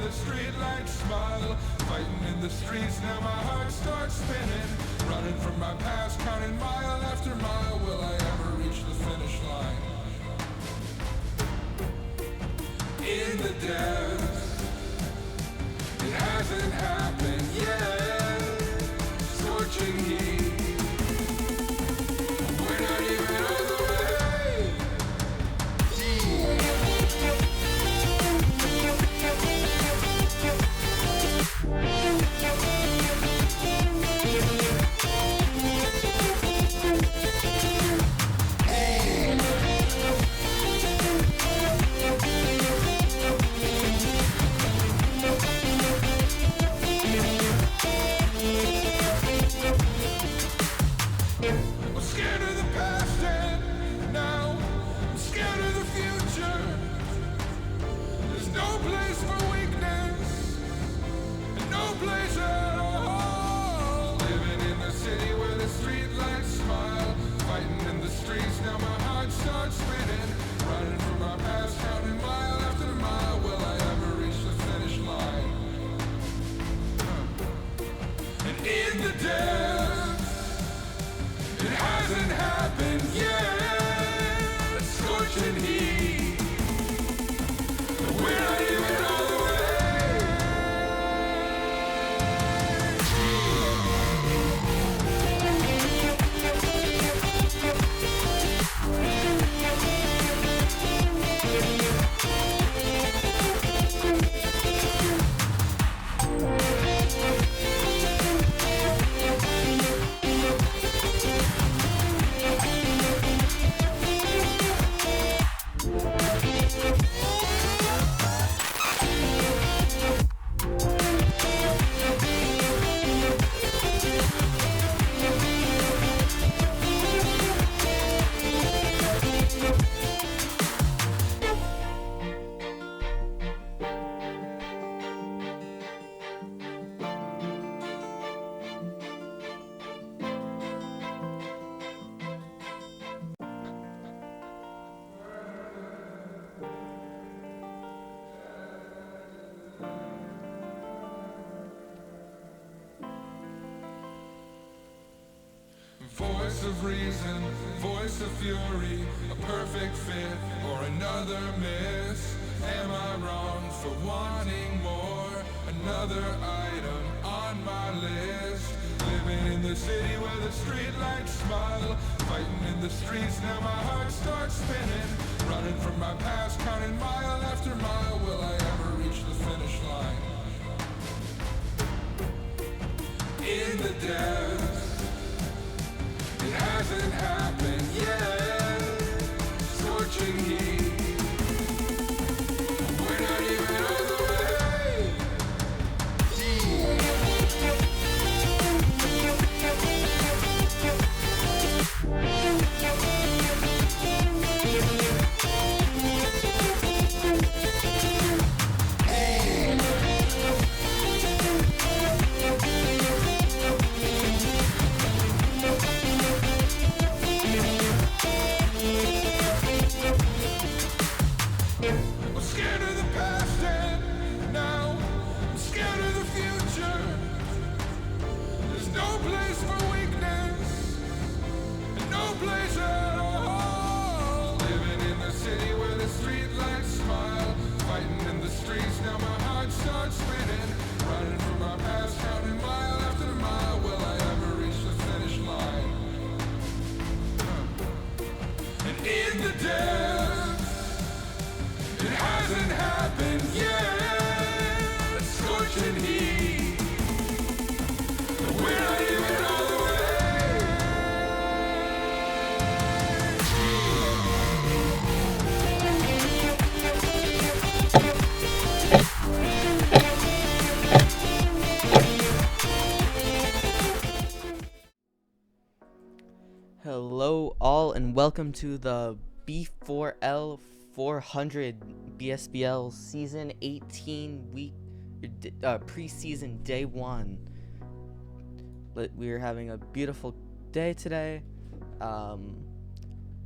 the streetlights smile. Fighting in the streets, now my heart starts spinning. Running from my past, counting mile after mile. Will I ever reach the finish line? In the depths, it hasn't happened yet. Scorching heat, we're not even on the way. I'm scared of the past and now I'm scared of the future. There's no place for weakness and no place at all. Living in the city where the streetlights smile. Fighting in the streets, now my heart starts spinning. Running from my past, counting mile after mile. Will I ever reach the finish line? And in the depths, it hasn't happened yet. Scorching heat, we're not even on the way. Voice of reason, voice of fury, a perfect fit or another miss. Am I wrong for wanting more? Another item on my list. Living in the city where the streetlights smile. Fighting in the streets, now my heart starts spinning. Running from my past, counting mile after mile. Will I ever reach the finish line? In the depths, it hasn't happened yet. Scorching heat, we're not even on the way. I'm scared of the past and now I'm scared of the future. There's no place for weakness and no place at all. Living in the city where the streetlights smile. Fighting in the streets, now my heart starts spinning. Running from my past, counting mile after mile. Will I ever reach the finish line? And in the depths, it hasn't happened yet. Scorching heat, we're not even on the way. Hello all and welcome to the B4L 400 BSBL Season 18 week preseason day 1. But we're having a beautiful day today.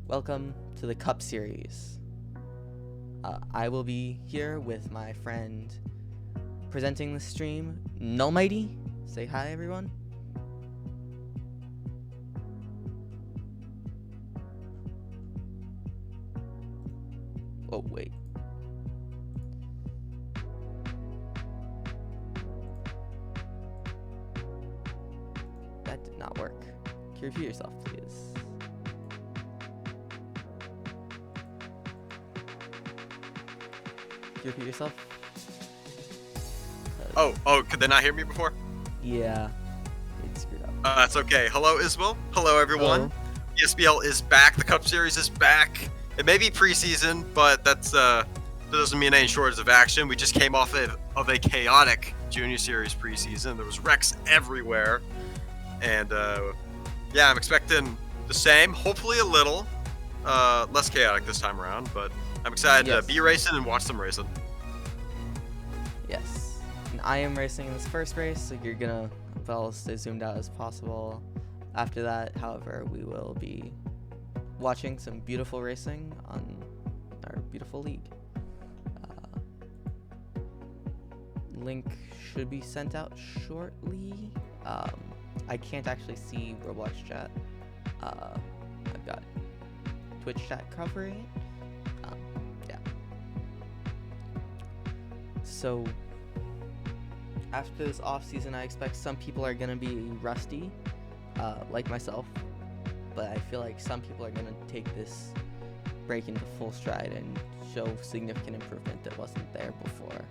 Welcome to the Cup Series. I will be here with my friend presenting the stream, Nullmighty. Say hi, everyone. Oh, wait. That did not work. Can you repeat yourself, please? Can you repeat yourself? Oh, could they not hear me before? Yeah, it screwed up. That's okay. Hello, Isabel. Hello, everyone. Hello. BSBL is back. The Cup Series is back. It may be preseason, but that doesn't mean any shortage of action. We just came off of a chaotic Junior Series preseason. There was wrecks everywhere, and yeah, I'm expecting the same. Hopefully, a little less chaotic this time around. But I'm excited to be racing and watch them racing. Yes, and I am racing in this first race, so you're gonna stay zoomed out as possible. After that, however, we will be watching some beautiful racing on our beautiful league. Link should be sent out shortly. I can't actually see Roblox chat. I've got Twitch chat covering it. Yeah. So after this off season, I expect some people are gonna be rusty, like myself, but I feel like some people are gonna take this break into full stride and show significant improvement that wasn't there before.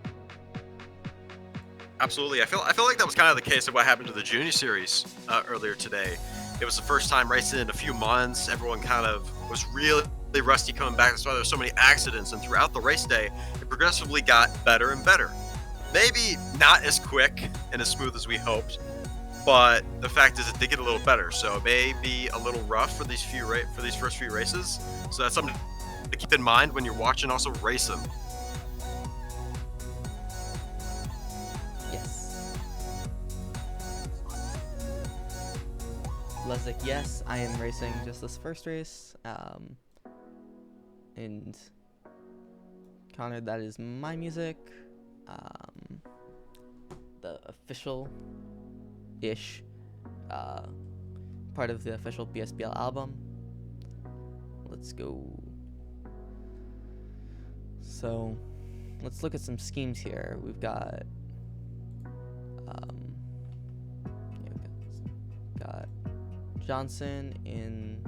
Absolutely. I feel like that was kind of the case of what happened to the Junior Series earlier today. It was the first time racing in a few months. Everyone kind of was really rusty coming back. That's why there were so many accidents. And throughout the race day, it progressively got better and better. Maybe not as quick and as smooth as we hoped, but the fact is it did get a little better. So it may be a little rough for these first few races. So that's something to keep in mind when you're watching also racing. Lesnick, yes, I am racing just this first race, and Connor, that is my music, the official-ish part of the official BSBL album. Let's go. So, let's look at some schemes here. We've got, Johnson in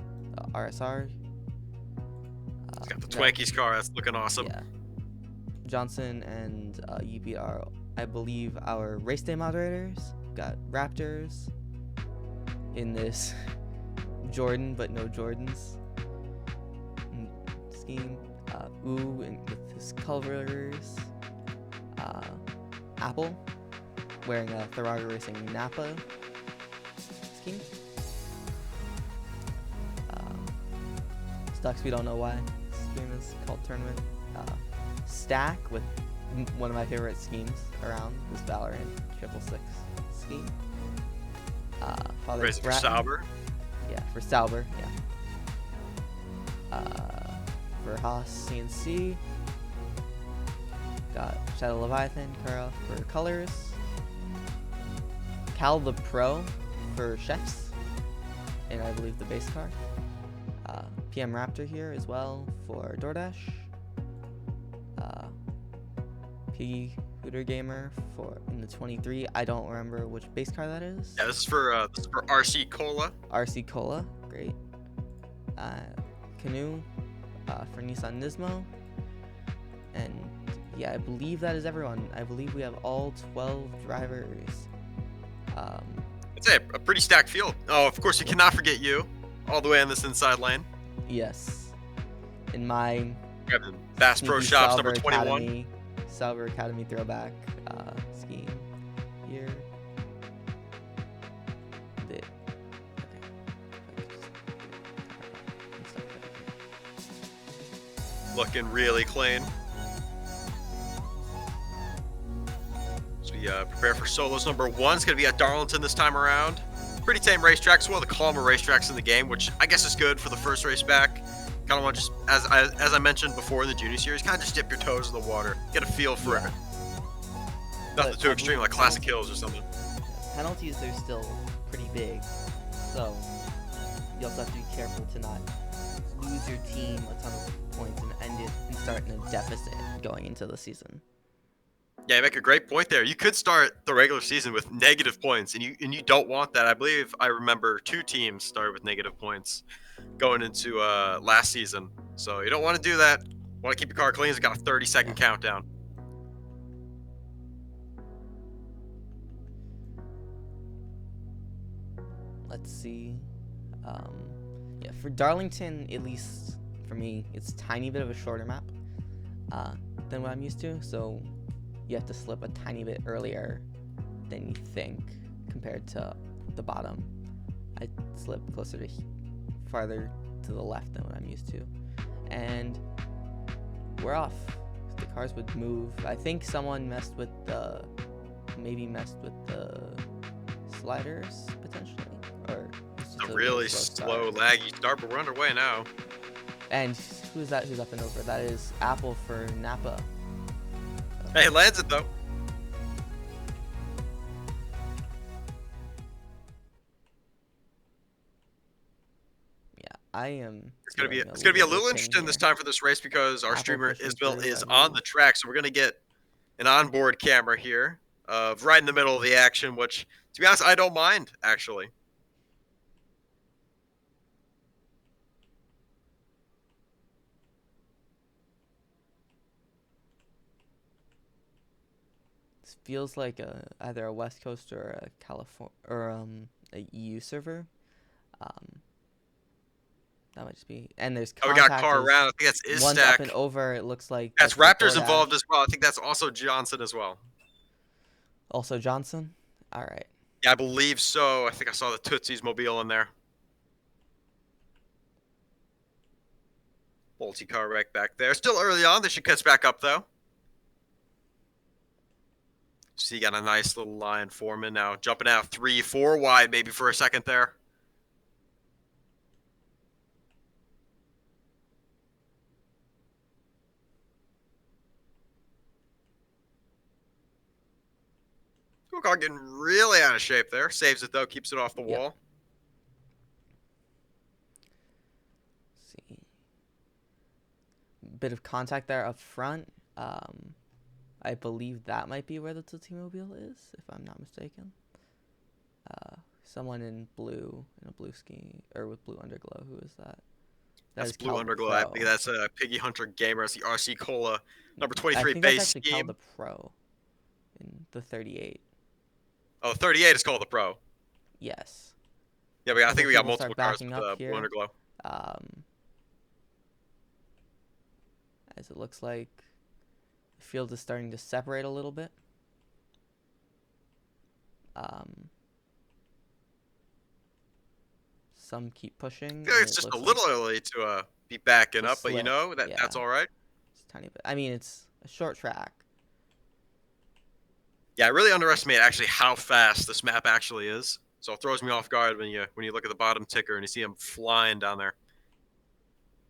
RSR. He's got the Twinkies car. That's looking awesome. Yeah. Johnson and UP are, I believe, our race day moderators. Got Raptors in this Jordan, but no Jordans scheme. With his colors. Apple wearing a Ferrari Racing Napa scheme. Ducks, we don't know why this game is called Tournament. Stack with one of my favorite schemes around, this Valorant 666 scheme. Father for Sauber? Yeah, for Sauber, yeah. For Haas CNC, got Shadow Leviathan, Kara for colors. Cal the Pro for chefs, and I believe the base car. PM Raptor here as well for DoorDash. Piggy Hooter Gamer for in the 23. I don't remember which base car that is. Yeah, this is for RC Cola. RC Cola, great. Canoe for Nissan Nismo. And yeah, I believe that is everyone. I believe we have all 12 drivers. It's a pretty stacked field. Oh, of course, you cannot forget you, all the way on this inside lane. Yes. In my Bass Pro Shops number 21. Sauber Academy throwback scheme here. Looking really clean. So we prepare for solos number 1. It's going to be at Darlington this time around. Pretty tame racetrack. It's one of the calmer racetracks in the game, which I guess is good for the first race back. Kind of want to just, as I mentioned before in the Junior Series, kind of just dip your toes in the water, get a feel for it. Nothing But too I extreme believe like classic kills or something. penalties are still pretty big, so you also have to be careful to not lose your team a ton of points and end it and start in a deficit going into the season. Yeah, you make a great point there. You could start the regular season with negative points, and you don't want that. I believe I remember 2 teams started with negative points going into last season. So you don't want to do that. Want to keep your car clean. It's got a 30-second countdown. Let's see. Yeah, for Darlington, at least for me, it's a tiny bit of a shorter map than what I'm used to. So you have to slip a tiny bit earlier than you think compared to the bottom. I slip closer to farther to the left than what I'm used to. And we're off. The cars would move. I think someone messed with the sliders potentially, or it's just A really slow, laggy start, but we're underway now. And who's that? Who's up and over? That is Apple for Napa. Hey, lands it though. Yeah, I am. It's gonna be a little interesting this time for this race because our Apple streamer pushing Ismail through, is I on believe. the track, so we're gonna get an onboard camera here of right in the middle of the action, which, to be honest, I don't mind actually. This feels like either a West Coast or a California or a EU server. Um, that might just be. And there's Oh, we got contact. car around. I think that's One's up and Stack. over. It looks like That's the Raptors DoorDash. involved as well. I think that's also Johnson as well. Also Johnson. All right. Yeah, I believe so. I think I saw the Tootsie's mobile in there. Multi-car wreck back there. Still early on. They should catch back up though. So you got a nice little line Foreman now jumping out 3-4 wide maybe for a second there. Car getting really out of shape there. Saves it though, keeps it off the wall. See. Bit of contact there up front. I believe that might be where the Tootsie Mobile is, if I'm not mistaken. Someone in blue, in a blue ski, or with blue underglow. Who is that? That's blue underglow. I think that's a Piggy Hunter Gamer. That's the RC Cola number 23 I think base that's actually scheme. called the Pro in the 38. Oh, the 38 is called the Pro. Yes. Yeah, I think we got multiple cars with up blue here. underglow. As it looks like the field is starting to separate a little bit. Some keep pushing. It's just a little early to be backing up, but you know that's all right. It's a tiny bit. I mean, it's a short track. Yeah, I really underestimate actually how fast this map actually is. So it throws me off guard when you look at the bottom ticker and you see them flying down there.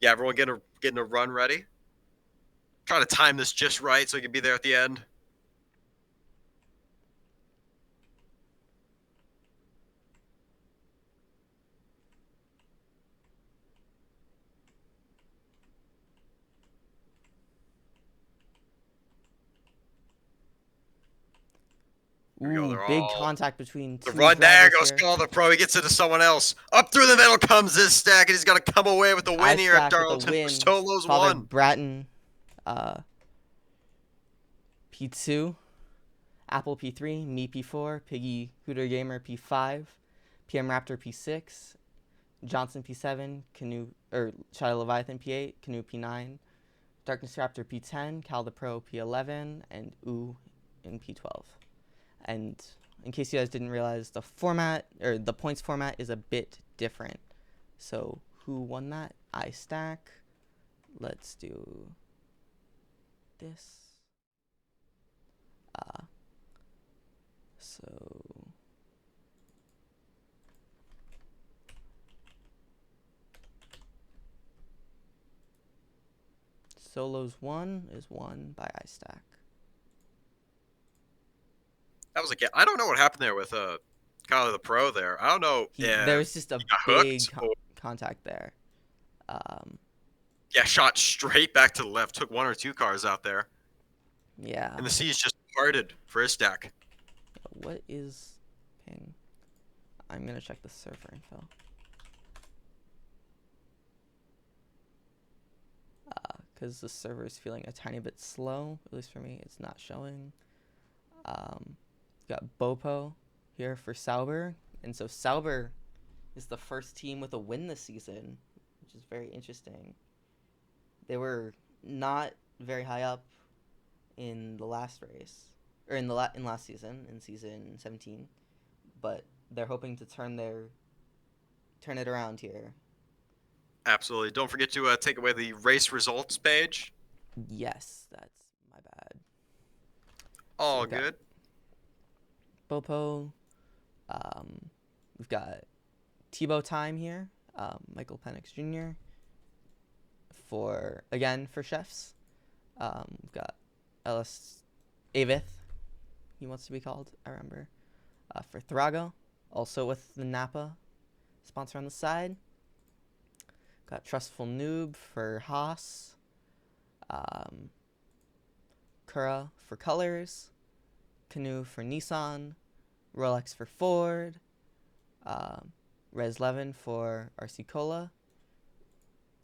Yeah, everyone getting a run ready. Trying to time this just right so you can be there at the end. Ooh, big contact between two The run there goes here. Call the Pro. He gets into someone else. Up through the middle comes this Stack, and he's going to come away with the win here at Darlington. Solos Father won. Bratton, P2, Apple P3, Me P4, Piggy Hooter Gamer P5, PM Raptor P6, Johnson P7, Shadow Leviathan P8, Canoe P9, Darkness Raptor P10, Cal the Pro P11, and Ooh in P12. And in case you guys didn't realize, the format, or the points format, is a bit different. So who won that? I Stack. Let's do this. So Solos 1 is won by iStack. was a I don't know what happened there with Kyler the Pro there. I don't know There was if just a he got big hooked or contact there. yeah, shot straight back to the left, took 1 or 2 cars out there, Yeah. and the seas just parted for his stack. What is ping? I'm gonna check the server info. Because the server is feeling a tiny bit slow, at least for me. It's not showing. Got Bopo here for Sauber, and so Sauber is the first team with a win this season, which is very interesting. They were not very high up in the last race, or in last season, in season 17, but they're hoping to turn it around here. Absolutely. Don't forget to take away the race results page. Yes, that's my bad. All we've got good. Bopo. We've got Tebow time here. Michael Penix Jr. for chefs. We've got Ellis Avith. He wants to be called. I remember. For Thrago, also with the Napa sponsor on the side. Got Trustful Noob for Haas. Kura for Colors. Canoe for Nissan. Rolex for Ford. Res Levin for RC Cola.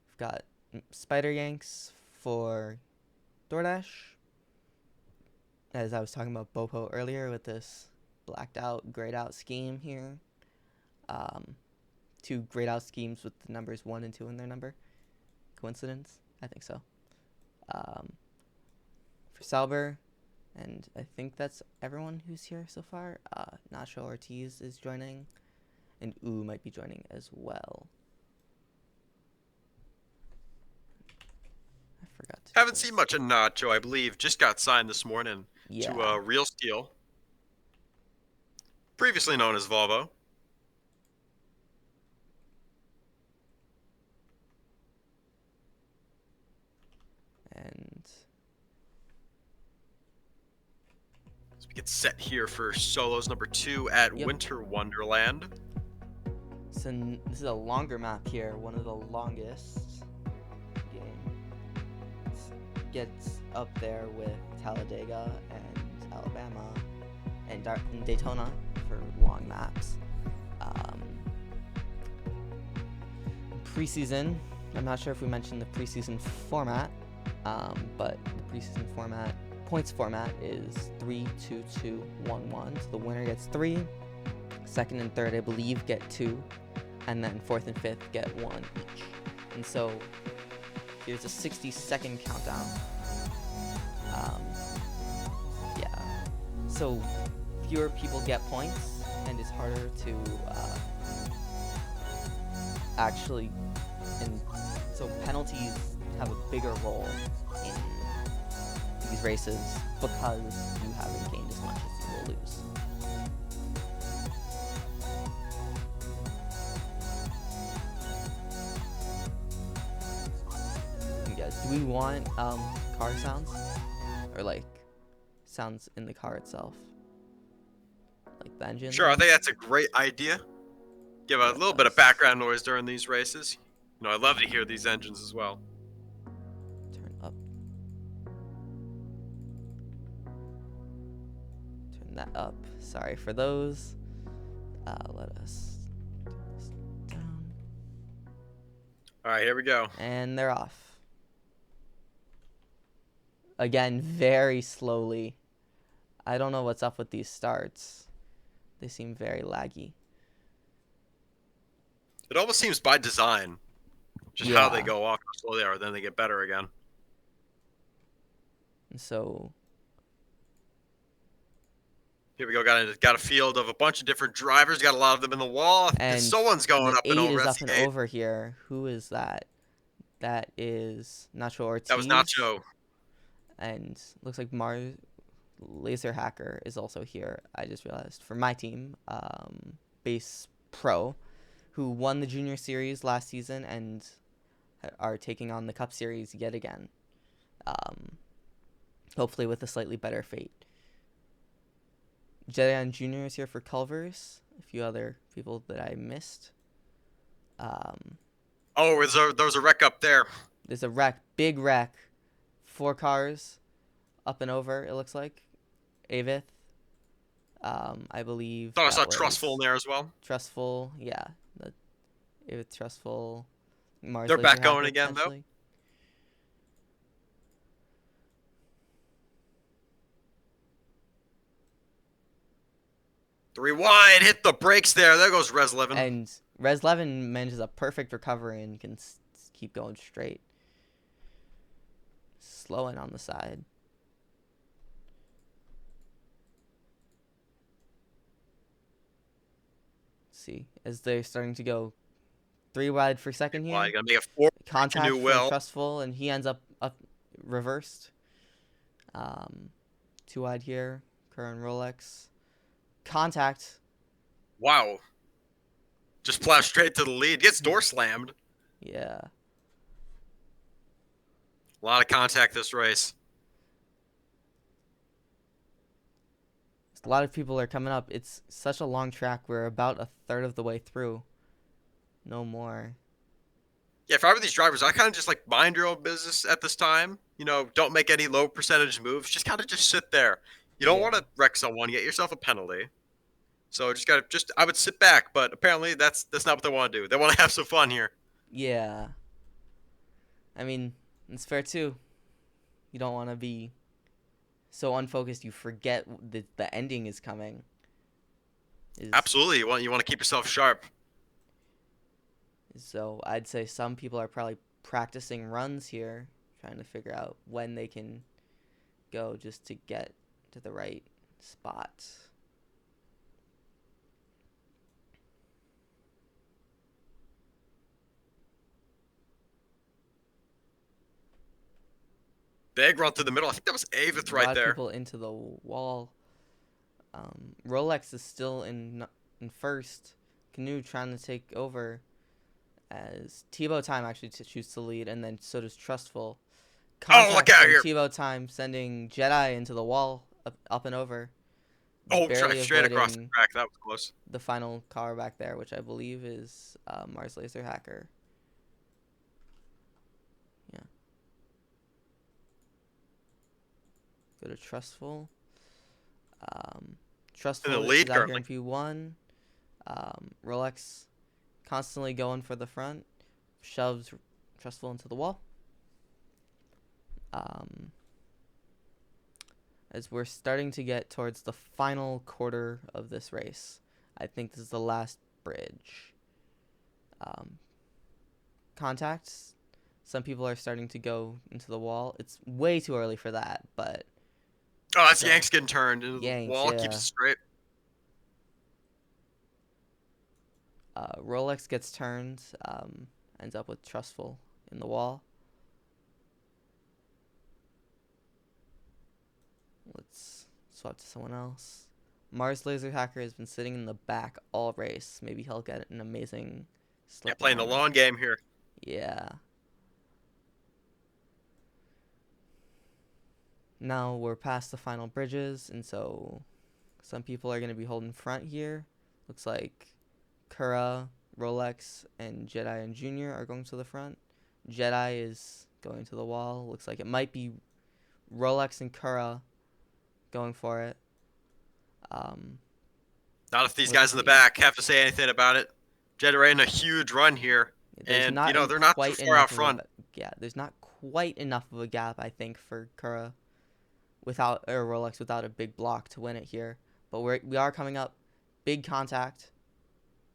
We've got Spider Yanks for DoorDash. As I was talking about Bopo earlier with this blacked out, grayed out scheme here. 2 grayed out schemes with the numbers 1 and 2 in their number. Coincidence? I think so. For Sauber, and I think that's everyone who's here so far. Nacho Ortiz is joining, and might be joining as well. I forgot to. Haven't seen much of Nacho, I believe. Just got signed this morning to Real Steel, previously known as Volvo. And So we get set here for solos number 2 at Winter Wonderland. so this is a longer map here, one of the longest game. It gets up there with Talladega and Alabama and Daytona for long maps. Preseason, I'm not sure if we mentioned the preseason format, but the preseason points format is 3, 2, 2, 1, 1. So the winner gets 3, second and third, I believe, get 2, and then fourth and fifth get 1 each. And so here's a 60-second countdown. So fewer people get points, and it's harder to actually, and so penalties have a bigger role in these races because you haven't gained as much as you will lose. Yeah, do we want car sounds, or like sounds in the car itself, like the engine? Sure, I think that's a great idea. Give a little bit of background noise during these races. You know, I love to hear these engines as well. Turn up. Turn that up. Sorry for those. Let us turn this down. All right, here we go. And they're off. Again, very slowly. I don't know what's up with these starts. They seem very laggy. It almost seems by design. Just how they go off, how slow they are, then they get better again. And so here we go. Got a field of a bunch of different drivers. Got a lot of them in the wall. And someone's going up and over. 8 is up and over here. Who is that? That is Nacho Ortiz. That was Nacho. And looks like Mars Laser Hacker is also here. I just realized for my team, Base Pro, who won the Junior Series last season and are taking on the Cup Series yet again. Hopefully with a slightly better fate. Jedi Jr. is here for Culver's. A few other people that I missed. Oh, there was a wreck up there. There's a wreck, big wreck. 4 cars up and over, it looks like. Avith. I believe Thought I that saw was Trustful in there as well. Trustful, yeah. The Avith Trustful. Mars They're Laser back going Hacker, again, though. potentially. 3 wide, hit the brakes there. There goes Res 11. And Res 11 manages a perfect recovery and can keep going straight. Slowing on the side. See, as they're starting to go 3 wide for second here. Well, you gotta make a 4 Contact Canoe from will. Trustful, and he ends up reversed. 2 wide here. Current Rolex. Contact. Wow. Just plow straight to the lead. Gets door slammed. Yeah. A lot of contact this race. A lot of people are coming up. It's such a long track. We're about a third of the way through. No more. Yeah, if I were these drivers, I kind of just like mind your own business at this time. You know, don't make any low percentage moves. Just kind of just sit there. You don't want to wreck someone, get yourself a penalty. So I would sit back, but apparently that's not what they want to do. They want to have some fun here. Yeah. I mean, it's fair too. You don't want to be so unfocused you forget that the ending is coming. Absolutely, you want to keep yourself sharp. So I'd say some people are probably practicing runs here, trying to figure out when they can go just to get to the right spot. Big run through the middle. I think that was Avith right A lot there. of people into the wall. Rolex is still in first. Canoe trying to take over as Tebow Time actually chooses to lead, and then so does Trustful. Oh, look out here. Tebow Time sending Jedi into the wall up and over. Oh, Barely straight across the avoiding track. That was close. the final car back there, which I believe is Mars Laser Hacker. Yeah. Go to Trustful. Trustful In the lead is out here currently. in P1. Rolex constantly going for the front. Shoves Trustful into the wall. As we're starting to get towards the final quarter of this race. I think this is the last bridge. Contacts. Some people are starting to go into the wall. It's way too early for that, but... Oh, that's Yanks getting turned into the wall. Yeah. Keeps it straight. Rolex gets turned. Ends up with Trustful in the wall. Let's swap to someone else. Mars Laser Hacker has been sitting in the back all race. Maybe he'll get an amazing slip. Yeah, playing the long game here. Yeah. Now we're past the final bridges, and so some people are going to be holding front here. Looks like Kura, Rolex, and Jedi and Junior are going to the front. Jedi is going to the wall. Looks like it might be Rolex and Kura going for it. Not if these guys in the back have to say anything about it. Jedi in a huge run here. There's And, not they're not too quite far out enough of front. there's not quite enough of a gap, I think, for Kura without or Rolex without a big block to win it here. But we are coming up. Big contact.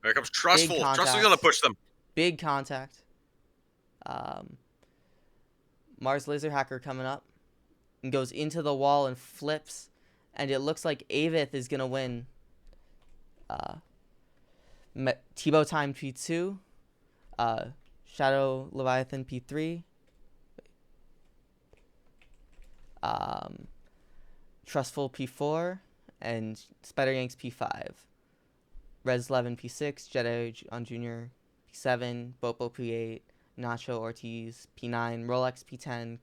Here comes Trustful. Trustful's going to push them. Big contact. Mars Laser Hacker coming up and goes into the wall and flips. And it looks like Avith is going to win. Tebow Time P2. Shadow Leviathan P3. Trustful P4. And Spider Yanks P5. Res 11 P6. Jedi on Junior P7. Bopo P8. Nacho Ortiz P9. Rolex P10.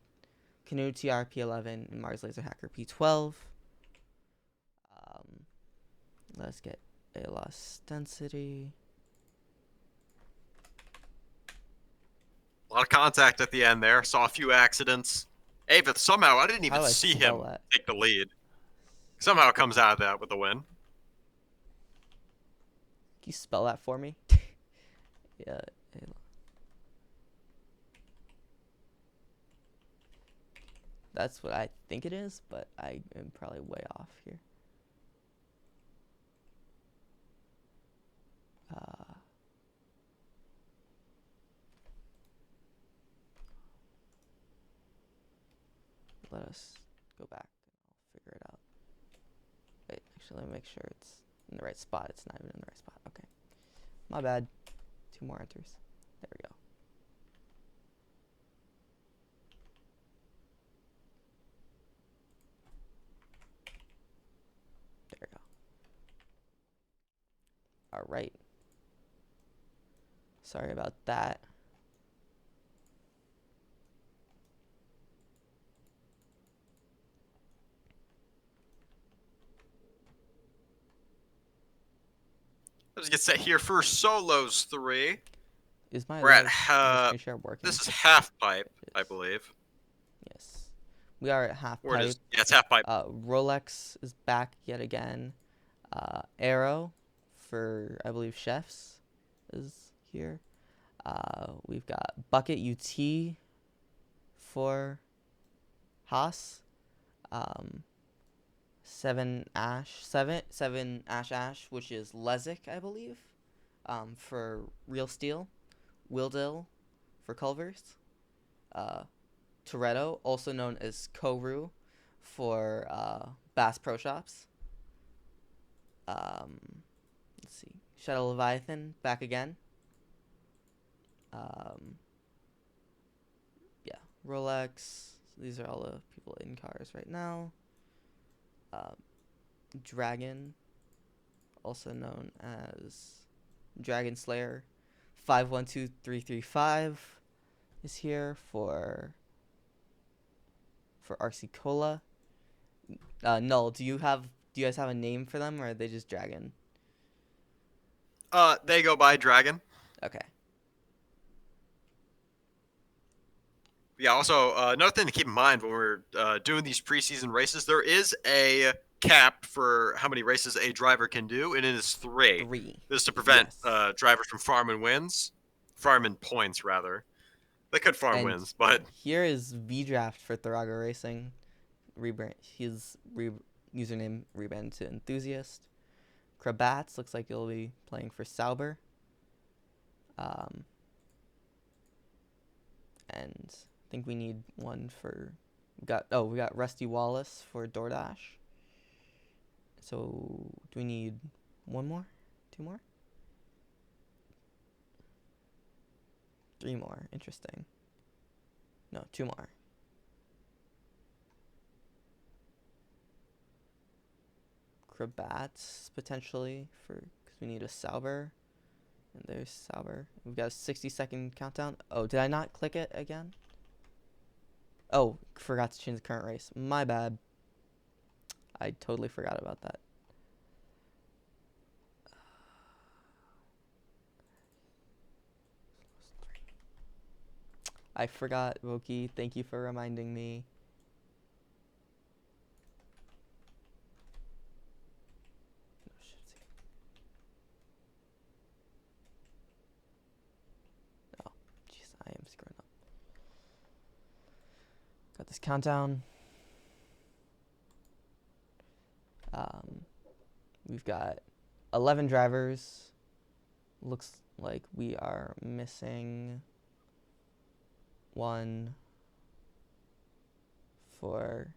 Canoe TR P11. And Mars Laser Hacker P12. Let's get a loss density. A lot of contact at the end there. Saw a few accidents. Avith, somehow, I didn't How even do I see spell him that? take the lead. Somehow comes out of that with the win. Can you spell that for me? Yeah. That's what I think it is, but I am probably way off here. Let us go back. I'll figure it out. Wait, actually, let me make sure it's in the right spot. It's not even in the right spot. Okay. My bad. 2 more enters. There we go. There we go. All right. Sorry about that. Let's get set here for solos 3. Is my We're at screen share working? this is half pipe, I Yes. believe. Yes. We are at half Or it pipe. is, yeah, it's half pipe. Rolex is back yet again. Arrow for, I believe, chefs is here. We've got Bucket UT for Haas. 7 Ash, which is Lezik, I believe, for Real Steel. Wildil for Culvers. Toretto, also known as Koru, for Bass Pro Shops. Let's see. Shadow Leviathan back again. Yeah, Rolex. These are all the people in cars right now. Dragon, also known as Dragon Slayer. 512335 is here for RC Cola. Null, do you guys have a name for them, or are they just Dragon? They go by Dragon. Okay. Yeah, also, another thing to keep in mind when we're doing these preseason races, there is a cap for how many races a driver can do, and it is 3. 3. This is to prevent Yes. drivers from farming points, rather. They could farm And wins, but here is V-Draft for Tharaga Racing. His username rebranded to Enthusiast. Krabats looks like he'll be playing for Sauber. And I think we need one for we got Rusty Wallace for DoorDash. So do we need one more? 2 more? 3 more. Interesting. No, 2 more. Krabats potentially because we need a Sauber. And there's Sauber. We've got a 60-second countdown. Oh, did I not click it again? Oh, forgot to change the current race. My bad. I totally forgot about that. I forgot, Voki. Thank you for reminding me. Oh, jeez, I am screwing up. Got this countdown. We've got 11 drivers. Looks like we are missing 1 for,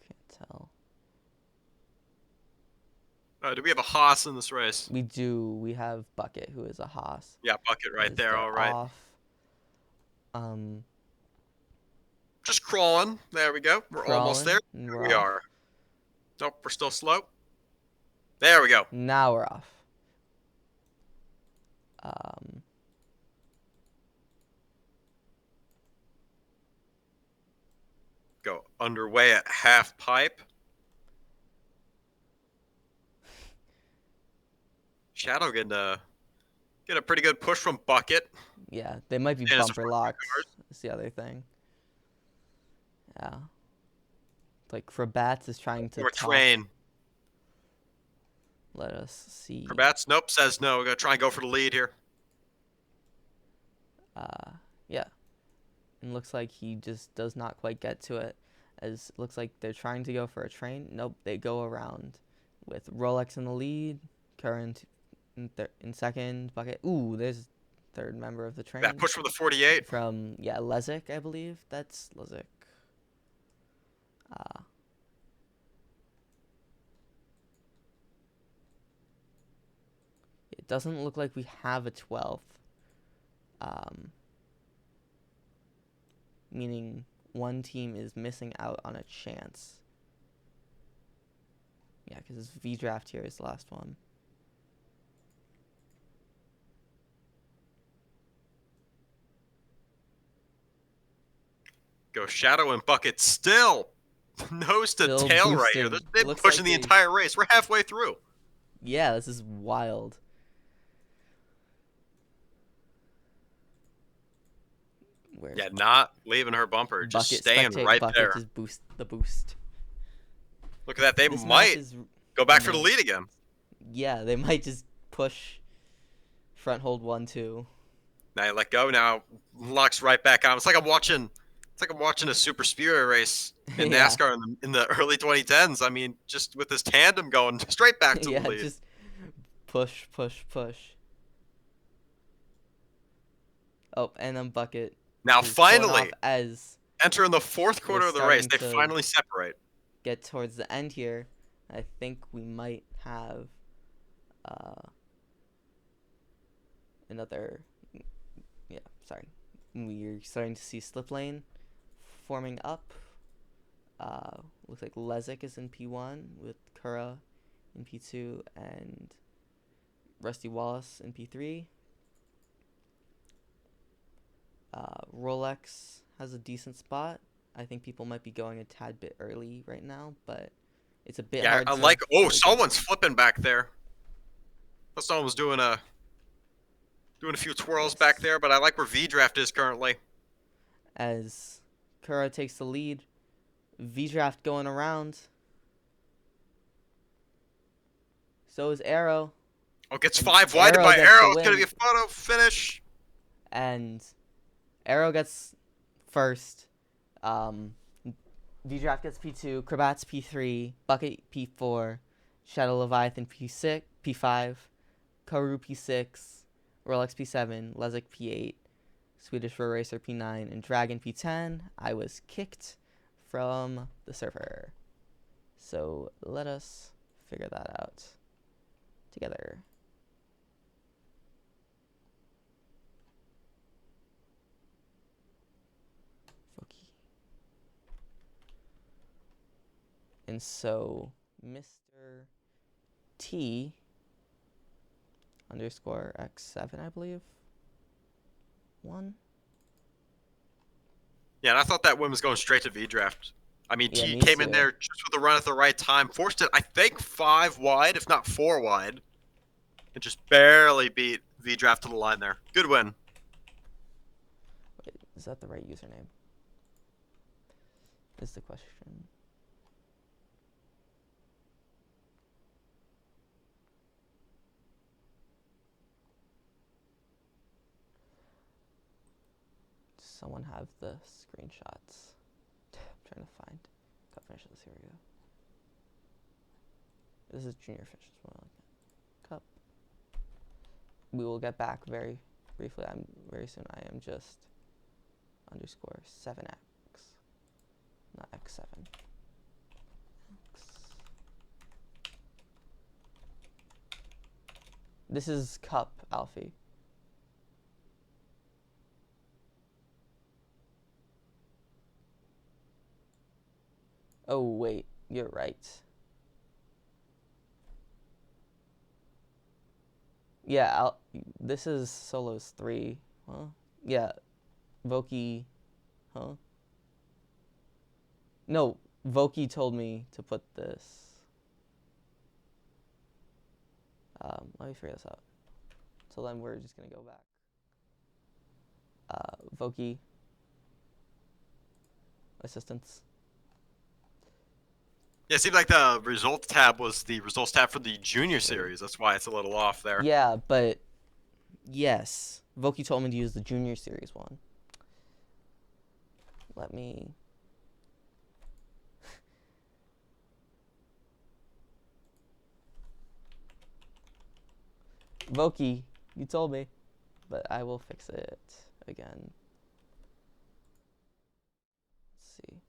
can't tell. do we have a Haas in this race? We do. We have Bucket, who is a Haas. Yeah, Bucket right there. All right. Off. Just crawling. There we go. We're almost there. Here we are. Nope, we're still slow. There we go. Now we're off. Go underway at half pipe. Shadow getting a pretty good push from Bucket. Yeah, they might be And it's a bumper front locked. card. That's the other thing. Yeah. Like Krabats is trying to Or talk. Train. Let us see. Krabats, nope, says no. We're going to try and go for the lead here. Yeah. And looks like he just does not quite get to it. As it looks like they're trying to go for a train. Nope, they go around with Rolex in the lead, Current in second, Bucket. Ooh, there's third member of the train. That push from the 48. From, yeah, Lezik, I believe. That's Lezik. It doesn't look like we have a 12th. Meaning one team is missing out on a chance. Yeah, because V-Draft here is the last one. Go Shadow and Bucket still nose to Still tail right here. boosting. They've been Looks pushing like the entire race. We're halfway through. Yeah, this is wild. Where's Yeah, not leaving her bumper, just Bucket, staying spectate right Bucket, there. just boost the boost. Look at that. They This map might is go back for the immense. lead again. Yeah, they might just push front hold 1-2. Now you let go. Now locks right back on. It's like I'm watching a super speedway race in Yeah. NASCAR in the early 2010s. I mean, just with this tandem going straight back to Yeah, the lead. just push, push, push. Oh, and then Bucket. Now is going finally off as entering the fourth quarter we're of the race. They starting to finally separate. get towards the end here. I think we might have another. Yeah, sorry. We're starting to see slip lane forming up. Looks like Lezik is in P1 with Kura in P2 and Rusty Wallace in P3. Rolex has a decent spot. I think people might be going a tad bit early right now, but it's a bit Yeah, hard I to like. Oh, gauge. someone's flipping back there. Thought someone was doing a few twirls back there, but I like where V Draft is currently. As Kura takes the lead. V-Draft going around. So is Arrow. Oh, gets And 5 wide Arrow by gets the Arrow. It's gonna win. be a photo finish. And Arrow gets first. V-Draft gets P2. Krabats P3. Bucket P4. Shadow Leviathan P6, P5. Karu P6. Rolex P7. Lezik P8. Swedish Road Racer P9. And Dragon P10. I was kicked from the server. So let us figure that out together. Okay. And so Mr. T underscore X7, I believe. 1. Yeah, and I thought that win was going straight to V Draft. I mean, Yeah, T me came in too. there just with the run at the right time, forced it, I think, 5 wide, if not 4 wide, and just barely beat V Draft to the line there. Good win. Wait, is that the right username? Is the question. Does someone have the screenshots? I'm trying to find cup finishes. Here we go. This is junior finishes. Cup. We will get back very briefly. Very soon. I am just underscore 7x, not x7. X. This is cup, Alfie. Oh wait, you're right. Yeah, this is Solos 3. Huh? Yeah. Voki. Huh? No, Voki told me to put this. Let me figure this out. So then we're just gonna go back. Voki. Assistance. Yeah, it seemed like the results tab was the results tab for the junior series. That's why it's a little off there. Yeah, but yes, Voki told me to use the junior series one. Let me. Voki, you told me, but I will fix it again. Let's see.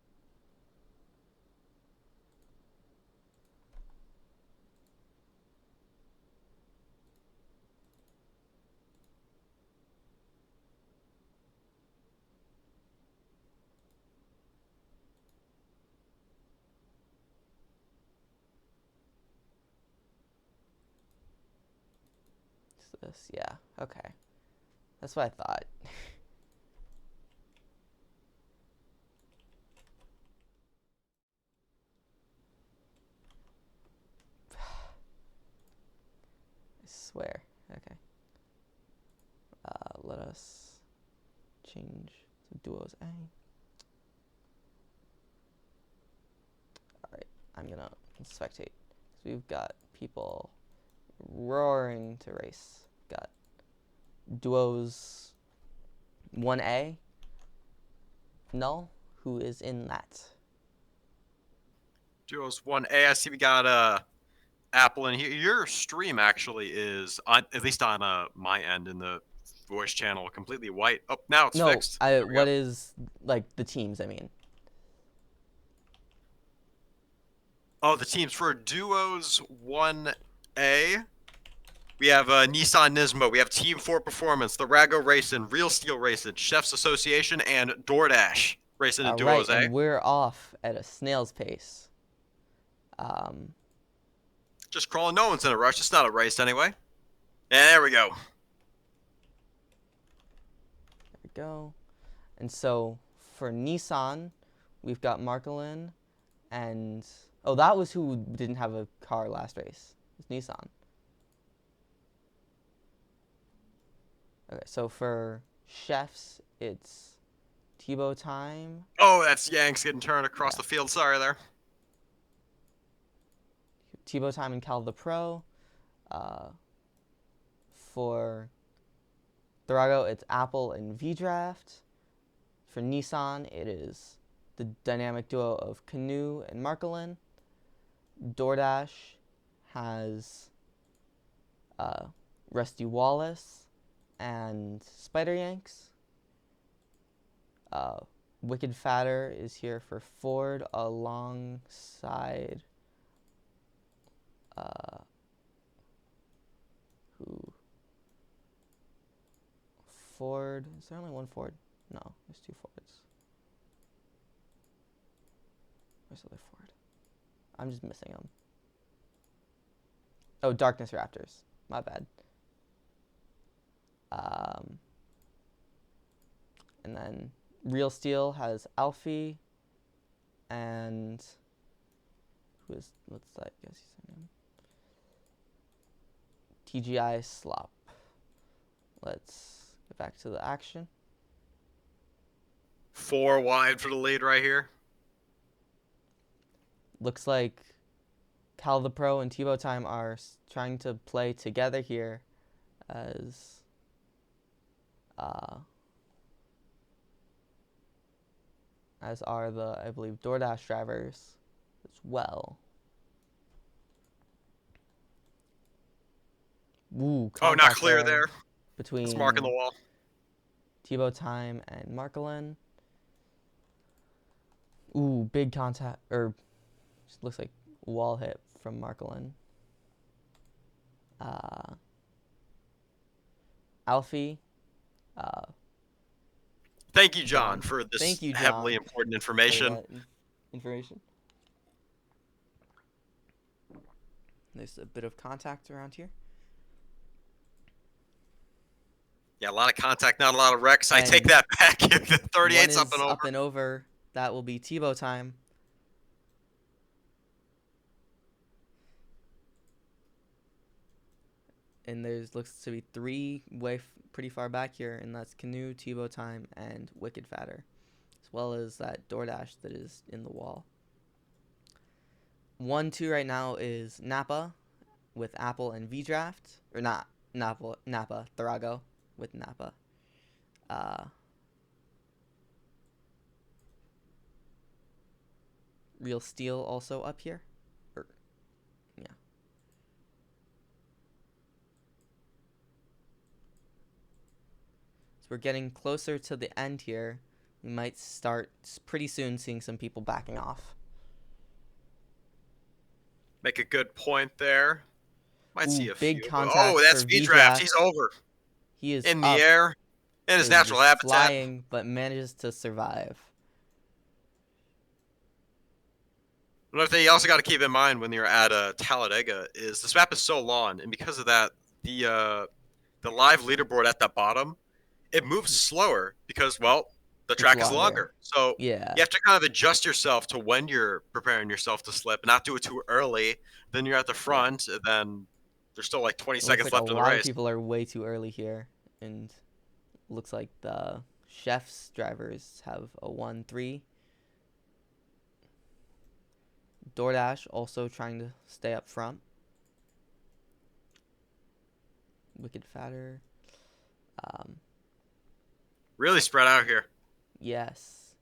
This, yeah, okay. That's what I thought. I swear. Okay. Let us change to duos A. Alright, I'm gonna spectate. So we've got people roaring to race. Got duos 1A. Null, who is in that. Duos 1A. I see we got Apple in here. Your stream actually is on, at least on my end in the voice channel, completely white. Oh, now it's No, fixed. There we what go. is like the teams? I mean, Oh, the teams for Duos 1A. We have Nissan Nismo. We have Team 4 Performance, the Rago Racing, Real Steel Racing, Chefs Association, and DoorDash Racing in right, Duos A. and we're off at a snail's pace. Just crawling. No one's in a rush. It's not a race anyway. And there we go. There we go. And so for Nissan, we've got Markelin, and oh, that was who didn't have a car last race. It's Nissan. Okay, so for chefs, it's Tebow Time. Oh, that's Yanks getting turned across the field. Sorry there. Tebow Time and Cal the Pro. For Thrago, it's Apple and V-Draft. For Nissan, it is the dynamic duo of Canoe and Markelin. DoorDash has Rusty Wallace and Spider Yanks. Wicked Fatter is here for Ford alongside who? Ford. Is there only one Ford? No, there's two Fords. Where's the other Ford? I'm just missing them. Oh, Darkness Raptors. My bad. And then Real Steel has Alfie and who is, what's that guy's name? TGI Slop. Let's get back to the action. 4 wide for the lead right here. Looks like Cal the Pro and Tebow Time are trying to play together here as are the, I believe, DoorDash drivers as well. Ooh, Oh, not clear there. Between It's marking the wall. Tebow Time and Markelin. Ooh, big contact, or just looks like wall hit from Markelin. Alfie. Thank you, John, for this Thank you, John, heavily important information. Information. There's a bit of contact around here. Yeah, a lot of contact, not a lot of wrecks. I take that back. The 38's up and over. Up and over. That will be Tebow Time. and there's looks to be three pretty far back here, and that's Canoe, Tebow Time, and Wicked Fatter, as well as that DoorDash that is in the wall. 1-2 right now is Napa with Apple and V-Draft, or not Napa, Tharago with Napa. Real Steel also up here. Yeah. So we're getting closer to the end here. We might start pretty soon seeing some people backing off. Make a good point there. Might see a big few. contact That's for V-Draft. V-Draft. He's over. He is in up. the air in his Is natural just habitat. flying, but manages to survive. Another thing you also got to keep in mind when you're at Talladega is this map is so long, and because of that, the live leaderboard at the bottom, it moves slower because, well, the track is longer. So Yeah. you have to kind of adjust yourself to when you're preparing yourself to slip, not do it too early. Then you're at the front, and then there's still like 20 seconds left in the A lot race. of people are way too early here, and looks like the chef's drivers have a 1-3. DoorDash also trying to stay up front. Wicked Fatter. Really spread out here. Yes.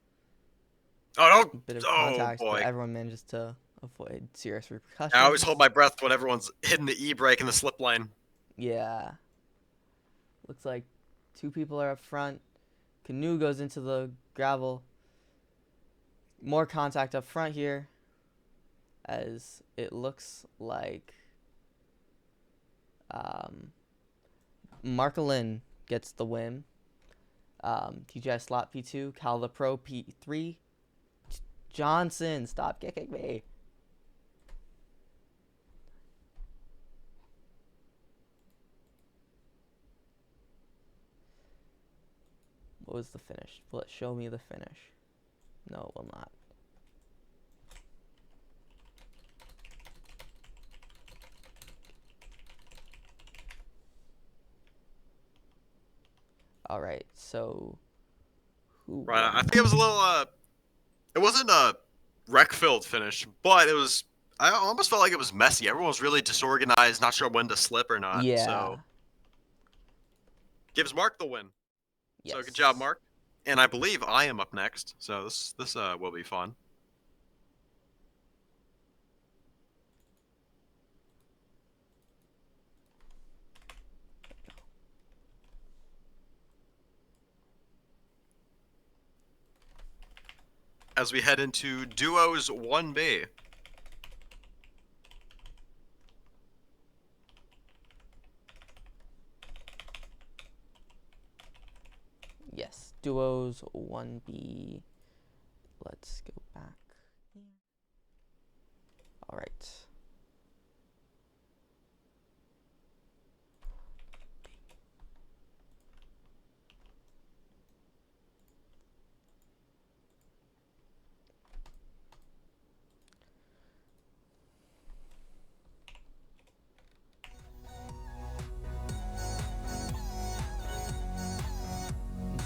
Oh, no. A bit of Oh, contact, boy. but everyone manages to avoid serious repercussions. I always hold my breath when everyone's hitting the e-brake in the slip lane. Yeah. Looks like two people are up front. Canoe goes into the gravel. More contact up front here, as it looks like Marcolin gets the win. TJ Slot P2, Cal the Pro P3. Johnson, stop kicking me. What was the finish? Will it show me the finish? No, it will not. All right, so who Right, won? I think it was a little. It wasn't a wreck-filled finish, but it was. I almost felt like it was messy. Everyone was really disorganized, not sure when to slip or not. Yeah. So gives Mark the win. Yes. So good job, Mark. And I believe I am up next. So this will be fun. As we head into Duos 1B. Yes, Duos 1B. Let's go back. All right.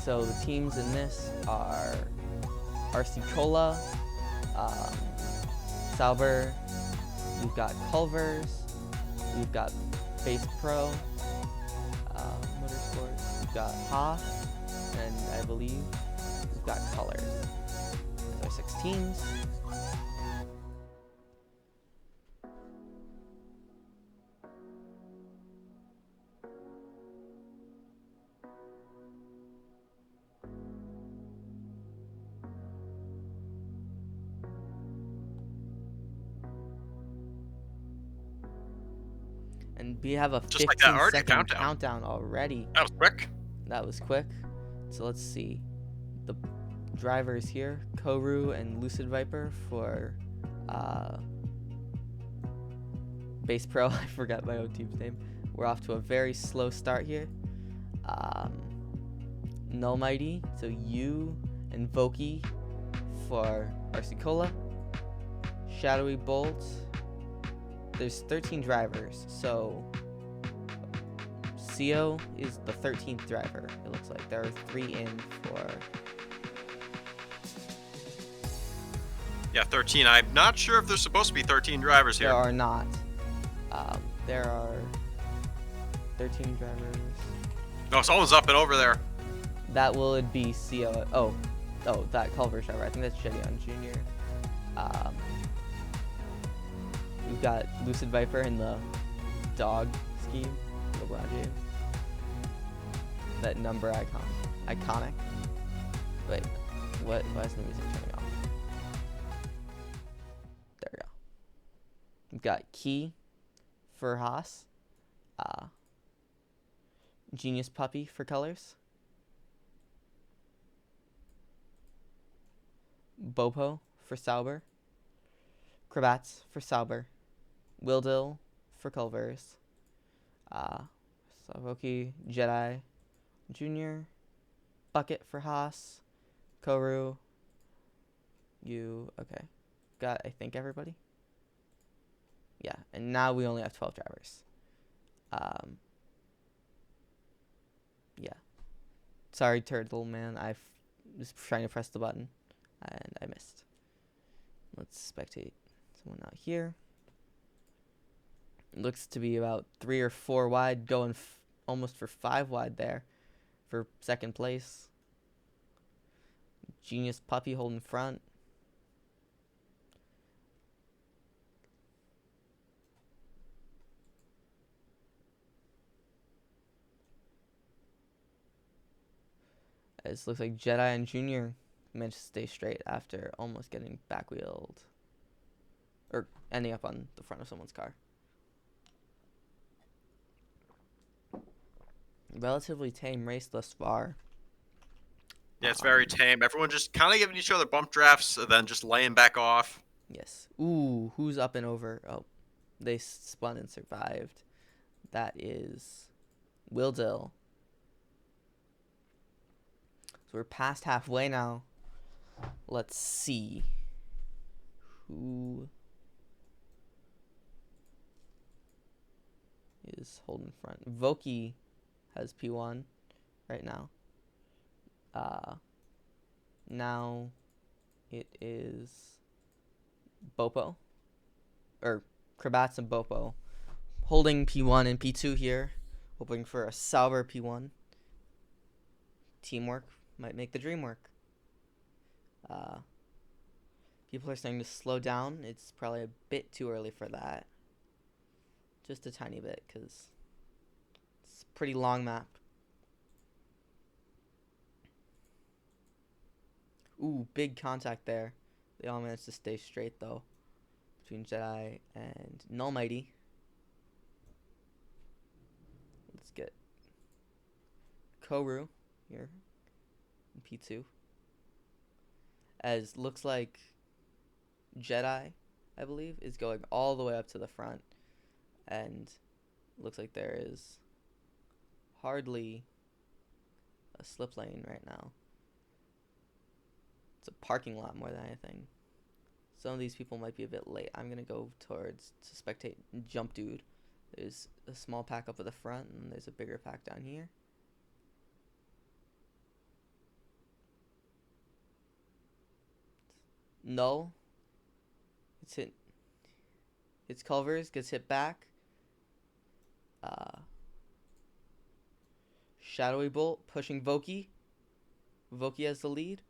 So the teams in this are RC Cola, Sauber, we've got Culvers, we've got Base Pro, Motorsports, we've got Haas, and I believe we've got Colors. Those are 6 teams. And we have a Just like that, already 15-second countdown. countdown already. That was quick. That was quick. So let's see. The drivers here, Koru and Lucid Viper for Base Pro. I forgot my own team's name. We're off to a very slow start here. Null Mighty, so you and Voki for RC Cola. Shadowy Bolt. There's 13 drivers, so CO is the 13th driver. It looks like there are 3 in for. Yeah, 13. I'm not sure if there's supposed to be 13 drivers here. There are not. There are 13 drivers. No, someone's up and over there. That will be CO. Oh, that Culver's driver. I think that's Jedion Jr. We've got Lucid Viper in the dog scheme. LeBron James. That number icon. Iconic. Wait, why is the music turning off? There we go. We've got Key for Haas. Genius Puppy for colors. Bopo for Sauber. Kravats for Sauber. Wildill for Culvers. Savoki Jedi Jr. Bucket for Haas. Koru. Okay. Got, I think, everybody. Yeah, and now we only have 12 drivers. Yeah. Sorry, Turtle Man. I was trying to press the button, and I missed. Let's spectate someone out here. It looks to be about 3 or 4 wide, going almost for 5 wide there for second place. Genius Puppy holding front. It looks like Jedi and Junior managed to stay straight after almost getting back wheeled. Or ending up on the front of someone's car. Relatively tame race thus far. Yeah, it's very tame. Everyone just kind of giving each other bump drafts and then just laying back off. Yes. Ooh, who's up and over? Oh, they spun and survived. That is Wildill. So we're past halfway now. Let's see who is holding front. Voki has P1 right now. Now it is Bopo, or Kravats and Bopo, holding P1 and P2 here, hoping for a Sauber P1. Teamwork might make the dream work. People are starting to slow down. It's probably a bit too early for that. Just a tiny bit, because it's a pretty long map. Ooh, big contact there. They all managed to stay straight, though, between Jedi and Nullmighty. Let's get Koru here in P2. As looks like Jedi, I believe, is going all the way up to the front. And looks like there is hardly a slip lane right now. It's a parking lot more than anything. Some of these people might be a bit late. I'm going to go towards to spectate Jump Dude. There's a small pack up at the front, and there's a bigger pack down here. Null. It's hit. It's Culvers. Gets hit back. Shadowy Bolt pushing Voki. Voki has the lead.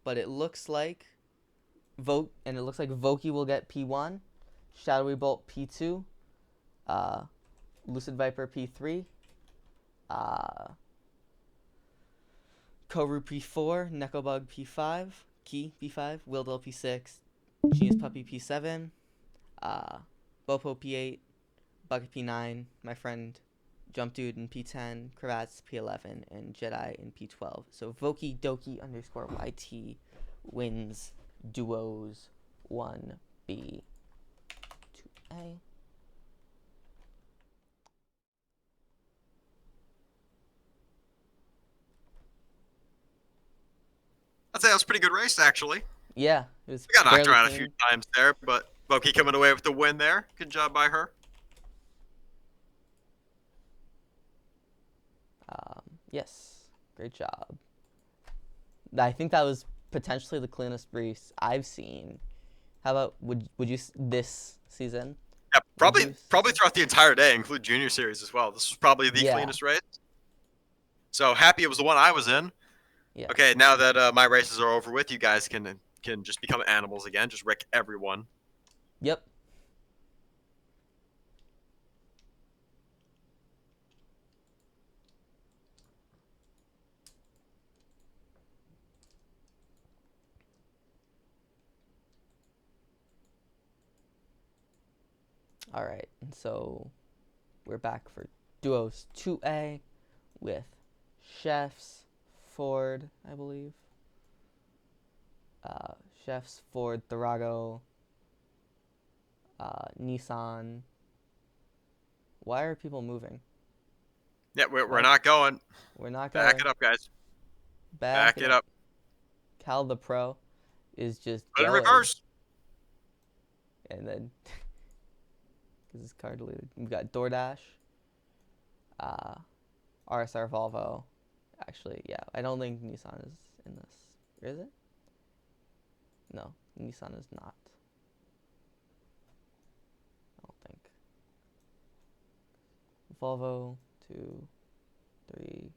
But it looks like Voki will get P1. Shadowy Bolt P2. Lucid Viper P3. Koru P4, Nekobug P5, Key P5, Wildill P6, Genius Puppy P7, Bopo P8, Bucket P9, my friend Jump Dude in P10, Kravats P11, and Jedi in P12. So Voki Doki _YT wins duos 1B 2A. I'd say that was a pretty good race, actually. Yeah, it was. We got knocked fairly around a clean. few times there, but Voki coming away with the win there. Good job by her. Yes. Great job. I think that was potentially the cleanest race I've seen. How about would you this season? Yeah, Would probably you? probably throughout the entire day, include Junior Series as well. This was probably the Yeah. cleanest race. So happy it was the one I was in. Yeah. Okay, now that my races are over with, you guys can just become animals again. Just wreck everyone. Yep. All right. And so we're back for duos 2A with Chefs, Ford, I believe. Chefs, Ford, Tharago, Nissan. Why are people moving? Yeah, we're Why? not going. We're not Back going. it up, guys. Back Back it it up. up. Cal the Pro is just Put it in going. reverse. And then, because this car deleted. We've got DoorDash, uh, RSR Volvo. Actually, yeah, I don't think Nissan is in this. Is it? No, Nissan is not. I don't think. Volvo, 2, 3.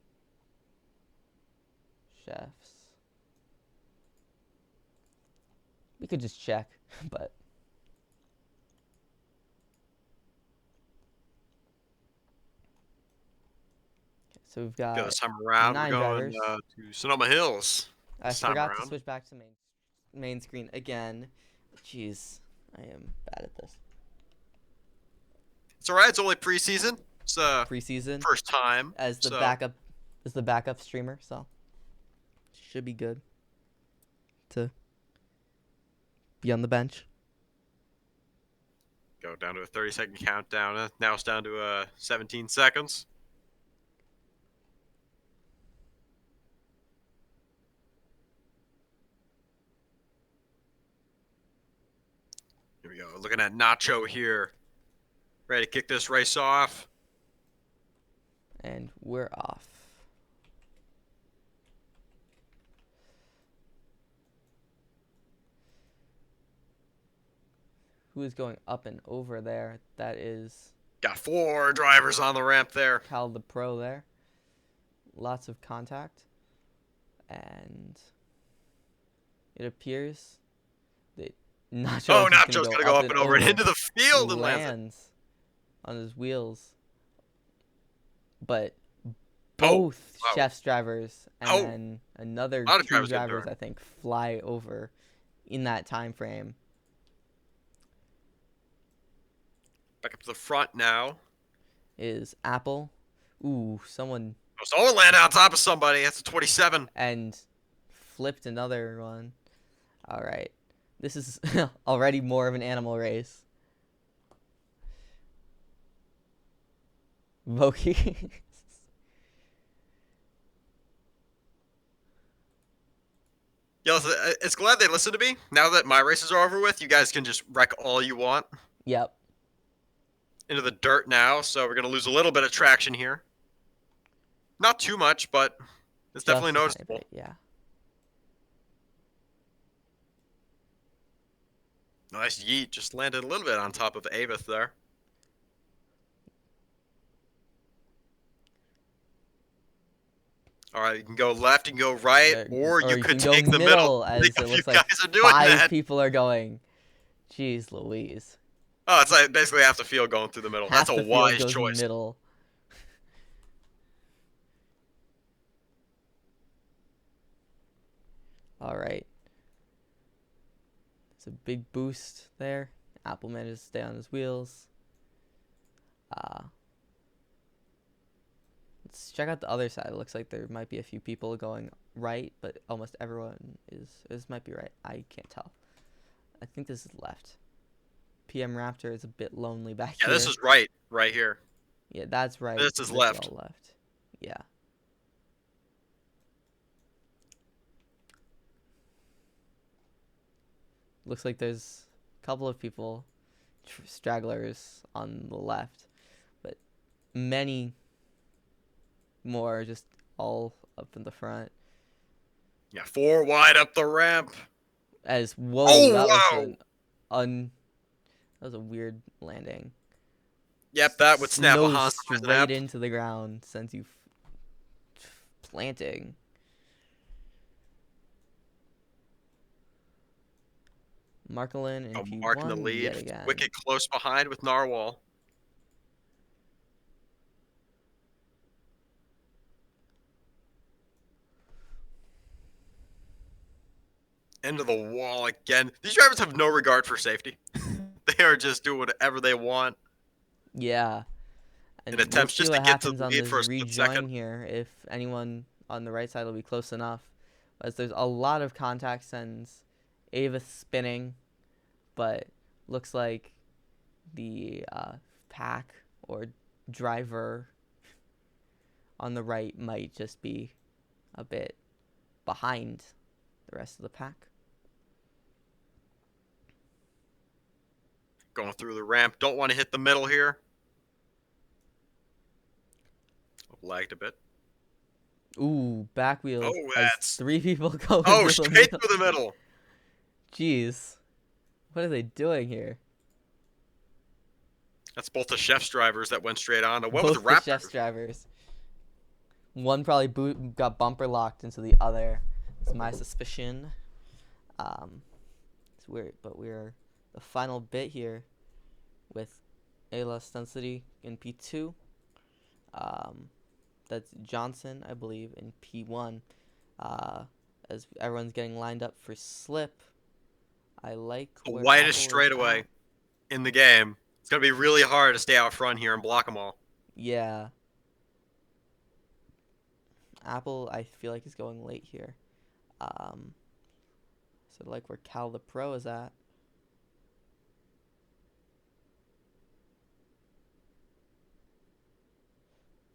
Chefs. We could just check, but. So we've Okay, got this time around, we're 9 going drivers. to Sonoma Hills. I This time forgot to around. switch back to main screen again. Jeez, I am bad at this. It's alright. It's only preseason. It's Preseason first time. as the So backup streamer, so should be good to be on the bench. go down to a 30-second countdown. Now it's down to 17 seconds. Here we go. Looking at Nacho here. Ready to kick this race off. And we're off. Who is going up and over there? That is Got 4 drivers on the ramp there. Cal the Pro there. Lots of contact. And it appears that Nacho is Nacho's going to go up and over and into the field and lands it. lands on his wheels. But both wow. Chef's drivers and then another A lot of 2 drivers getting drivers, through. I think, fly over in that time frame. Back up to the front now. Is Apple. Ooh, someone. Oh, someone landed on top of somebody. That's a 27. And flipped another one. All right. This is already more of an animal race. Voki. Yeah, it's glad they listened to me. Now that my races are over with, you guys can just wreck all you want. Yep. Into the dirt now, so we're going to lose a little bit of traction here. Not too much, but it's definitely noticeable. Bit, yeah. Nice yeet. Just landed a little bit on top of Avith there. All right, you can go left, you can go right, or you could go take the middle. As I think it looks you like guys are doing 5 that. people are going. Jeez Louise. Oh, it's like basically half the field going through the middle. Half That's the a field wise goes choice. Middle. All right. It's a big boost there. Apple manages to stay on his wheels. Let's check out the other side. It looks like there might be a few people going right, but almost everyone is. This might be right. I can't tell. I think this is left. PM Raptor is a bit lonely back here. Yeah, this is right here. Yeah, that's right. This is left. All left. Yeah. Looks like there's a couple of people, stragglers on the left, but many more just all up in the front. Yeah, 4 wide up the ramp. As whoa, Oh, that wow. was that was a weird landing. Yep, that would snap a Nose Hansa straight into the ground, sends you planting. Markelin in P1 Mark in the lead. yet again. Wicked close behind with Narwhal. Into the wall again. These drivers have no regard for safety. They are just doing whatever they want. Yeah. In And we'll attempts see just to what get to happens the on lead this for a split rejoin second. here, if anyone on the right side will be close enough. As there's a lot of contact sends. Ava spinning, but looks like the pack or driver on the right might just be a bit behind the rest of the pack. Going through the ramp. Don't want to hit the middle here. Lagged a bit. Ooh, back wheels Oh, as that's... 3 people go Oh, into the straight middle. through the middle. Jeez. What are they doing here? That's both the chef's drivers that went straight on. What Both with the the Raptors? chef's drivers. One probably got bumper locked into the other. It's my suspicion. It's weird, but we're the final bit here with Ayla Stuncity in P2. That's Johnson, I believe, in P1. As everyone's getting lined up for slip. I like The where widest Apple is straightaway at. in the game. It's going to be really hard to stay out front here and block them all. Yeah. Apple, I feel like, is going late here. So like where Cal the Pro is at.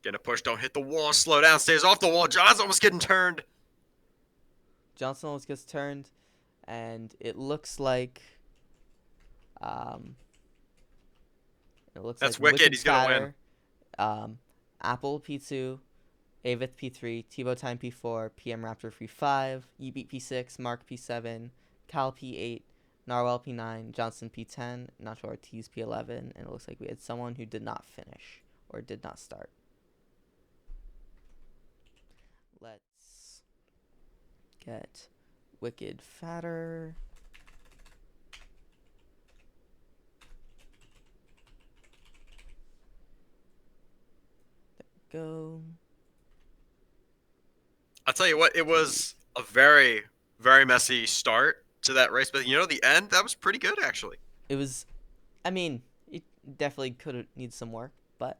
Gonna push, don't hit the wall, slow down, stays off the wall. John's almost getting turned. Johnson almost gets turned, and it looks like That's Wicked. He's gonna win. Apple P2, Avith P3, Tebow Time P4, PM Raptor P5, Yebeat P6, Mark P7, Cal P8, Narwhal P9, Johnson P10, Nacho Ortiz P11, and it looks like we had someone who did not finish or did not start. Let's get Wicked fatter. There we go. I'll tell you what, it was a very, very messy start to that race, but the end, that was pretty good, actually. It was, I mean, it definitely could need some work, but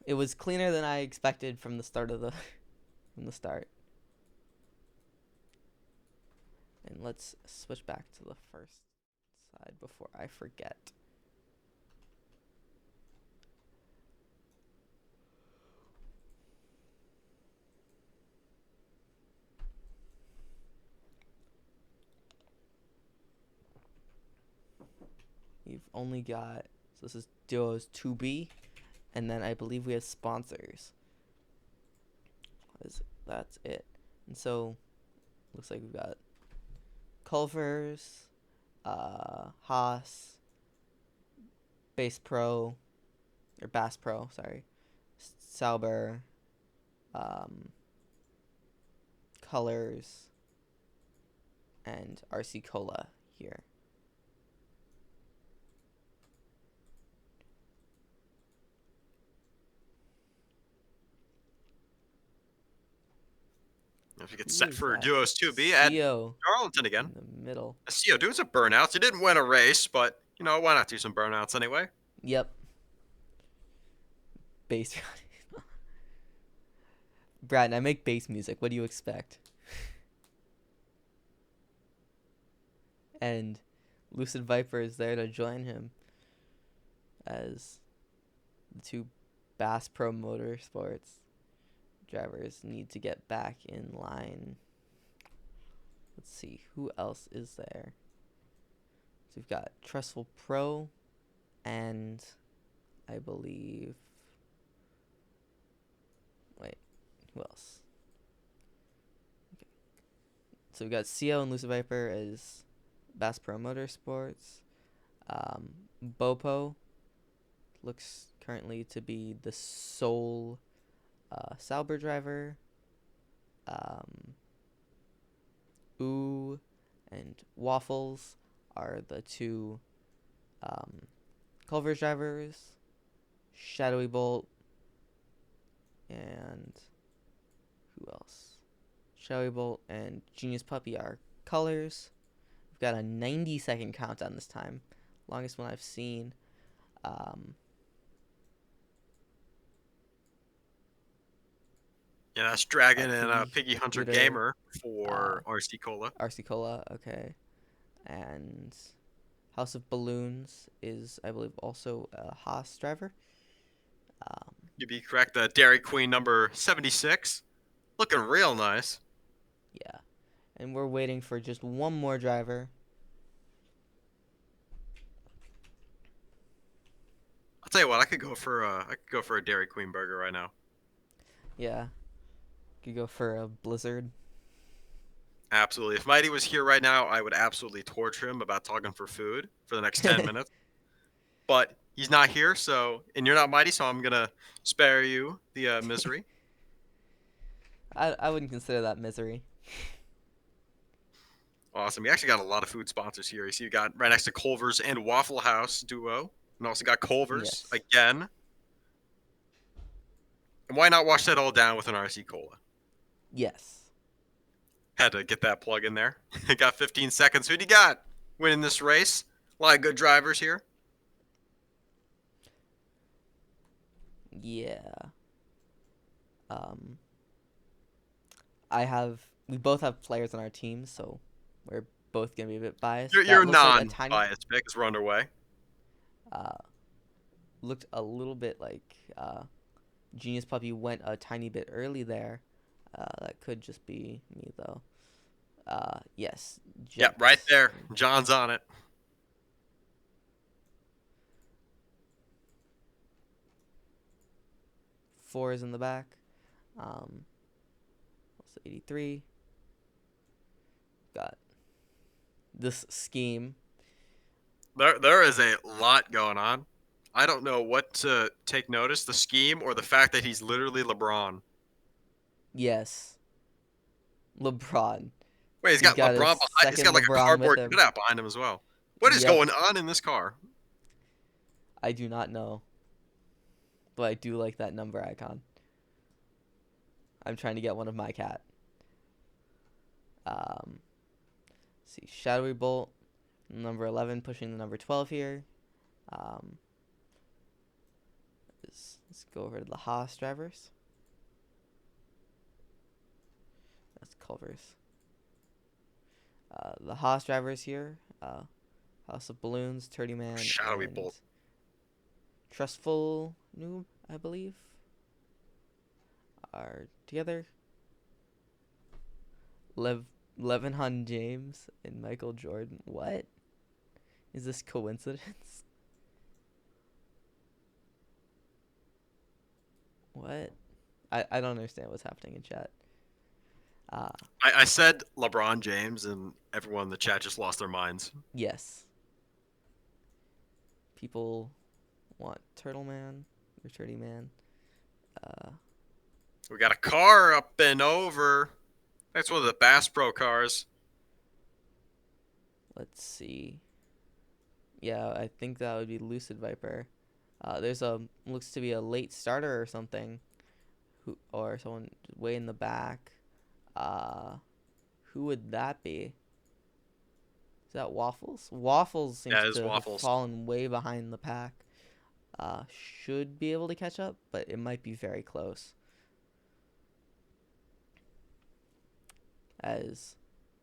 it was cleaner than I expected from the start of from the start. And let's switch back to the first side before I forget. We've only got, so this is Duos 2B, and then I believe we have sponsors. That's it. And so, looks like we've got Culvers, Haas, Bass Pro, or Bass Pro, sorry, Sauber, Colors, and RC Cola here. If you get set for Duos 2B at Darlington again. In the middle. CO doing some burnouts. He didn't win a race, but, why not do some burnouts anyway? Yep. Bass. Brad, I make bass music. What do you expect? And Lucid Viper is there to join him as the two Bass Pro Motorsports drivers need to get back in line. Let's see, who else is there? So we've got Trustful Pro, and I believe Who else? Okay. So we got CO and Lucid Viper as Bass Pro Motorsports. Bopo looks currently to be the sole Sauber driver. Ooh and Waffles are the two Culver's drivers. Shadowy Bolt and who else? Shadowy Bolt and Genius Puppy are colors. We've got a 90-second countdown this time, longest one I've seen. Yeah, that's Dragon and Piggy Hunter Scooter, Gamer for RC Cola. RC Cola, okay. And House of Balloons is, I believe, also a Haas driver. You'd be correct. Dairy Queen number 76. Looking real nice. Yeah. And we're waiting for just one more driver. I'll tell you what, I could go for a Dairy Queen burger right now. Yeah. Could go for a Blizzard. Absolutely. If Mighty was here right now, I would absolutely torture him about talking for food for the next 10 minutes. But he's not here, and you're not Mighty, so I'm going to spare you the misery. I wouldn't consider that misery. Awesome. You actually got a lot of food sponsors here. You see you got right next to Culver's and Waffle House duo. And also got Culver's again. And why not wash that all down with an RC Cola? Yes. Had to get that plug in there. Got 15 seconds. Who do you got winning this race? A lot of good drivers here. Yeah. We both have players on our team, so we're both gonna be a bit biased. You're non-biased pick as we're underway. Looked a little bit like Genius Puppy went a tiny bit early there. That could just be me though. Yes. Yep, right there. John's on it. Four is in the back. Also 83. Got this scheme. There is a lot going on. I don't know what to take notice, the scheme or the fact that he's literally LeBron. Yes. LeBron. Wait, he's got LeBron behind. He's got like a cardboard cutout behind him as well. What is going on in this car? I do not know. But I do like that number icon. I'm trying to get one of my cat. Let's see, Shadowy Bolt, number 11, pushing the number 12 here. Let's go over to the Haas drivers. That's Culver's. The Haas drivers here. House of Balloons, Turdy Man, Shadowy Bolt. Trustful Noob, I believe, are together. Levinhan James and Michael Jordan. What? Is this coincidence? What? I don't understand what's happening in chat. I said LeBron James, and everyone in the chat just lost their minds. Yes. People want Turtle Man or Turdy Man. We got a car up and over. That's one of the Bass Pro cars. Let's see. Yeah, I think that would be Lucid Viper. There's looks to be a late starter or something, or someone way in the back. Who would that be? Is that Waffles? Waffles seems to have fallen way behind the pack. Should be able to catch up, but it might be very close. As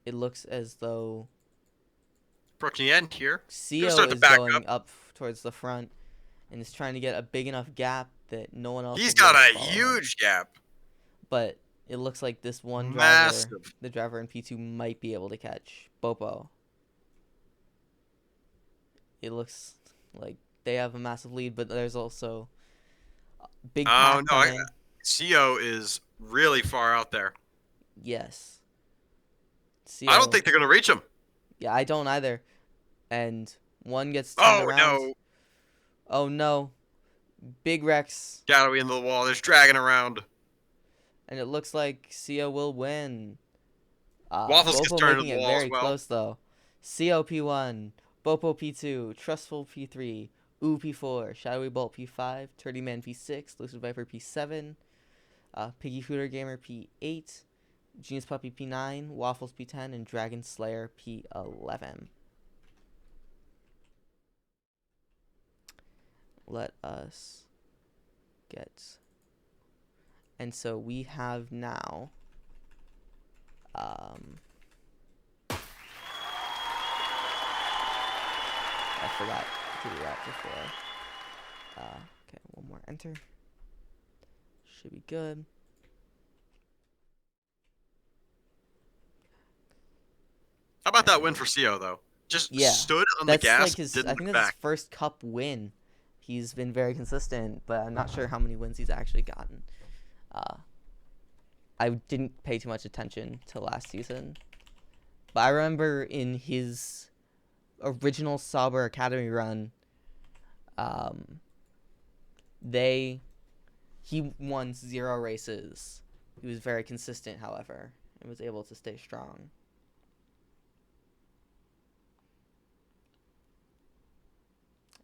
it looks as though approaching the end here. CO is going up towards the front and is trying to get a big enough gap that no one else. He's got a huge gap. But it looks like this one driver, the driver in P2, might be able to catch Bopo. It looks like they have a massive lead, but there's also a big pack coming. CO is really far out there. Yes. I don't CO. think they're going to reach him. Yeah, I don't either. And one gets turned Oh, around. no. Oh no. Big Rex. Shadowy into the wall. There's dragging around. And it looks like CO will win. Waffles gets Bopo turned making into the it wall as very well. close though. CO P1, Bopo P2, Trustful P3, Ooh P4, Shadowy Bolt P5, Turdy Man P6, Lucid Viper P7, Piggy Fooder Gamer P8, Genius Puppy P9, Waffles P10, and Dragon Slayer P11. Let us get... And so we have now... I forgot to do that before. Okay, one more enter. Should be good. How about that win for CO, though? Just Yeah, stood on the that's gas, like his. didn't I think look that's his back. first cup win. He's been very consistent, but I'm not sure how many wins he's actually gotten. I didn't pay too much attention to last season, but I remember in his original Sauber Academy run, he won 0 races. He was very consistent, however, and was able to stay strong.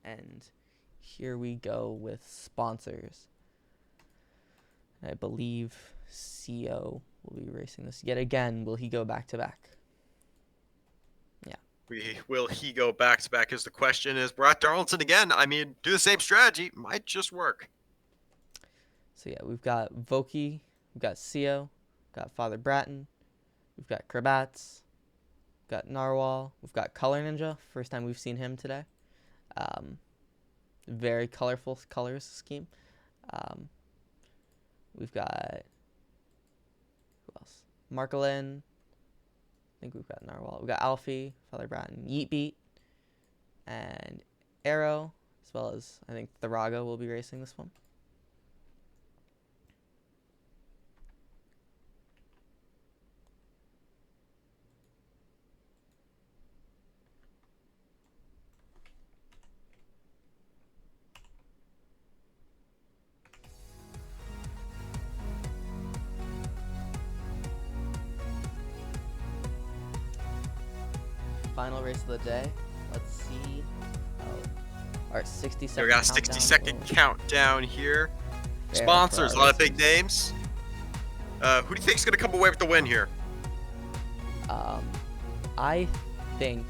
And here we go with sponsors. I believe CO will be racing this yet again. Will he go back to back? Yeah. Will he go back to back? Is the question. Is we're at Darlington again? I mean, do the same strategy. Might just work. So yeah, we've got Voki, we've got CO, we've got Father Bratton, we've got Krabats, we've got Narwhal, we've got Color Ninja. First time we've seen him today. Very colorful colors scheme. We've got, who else? Markolin. I think we've got Narwhal. We've got Alfie, Father Bratton, Yeet Beat, and Arrow, as well as I think Tharago will be racing this one. Final race of the day. Let's see. Our 60-second We got a 60-second countdown here. Fair Sponsors, for a our lot of big racers. names. Who do you think is going to come away with the win here? I think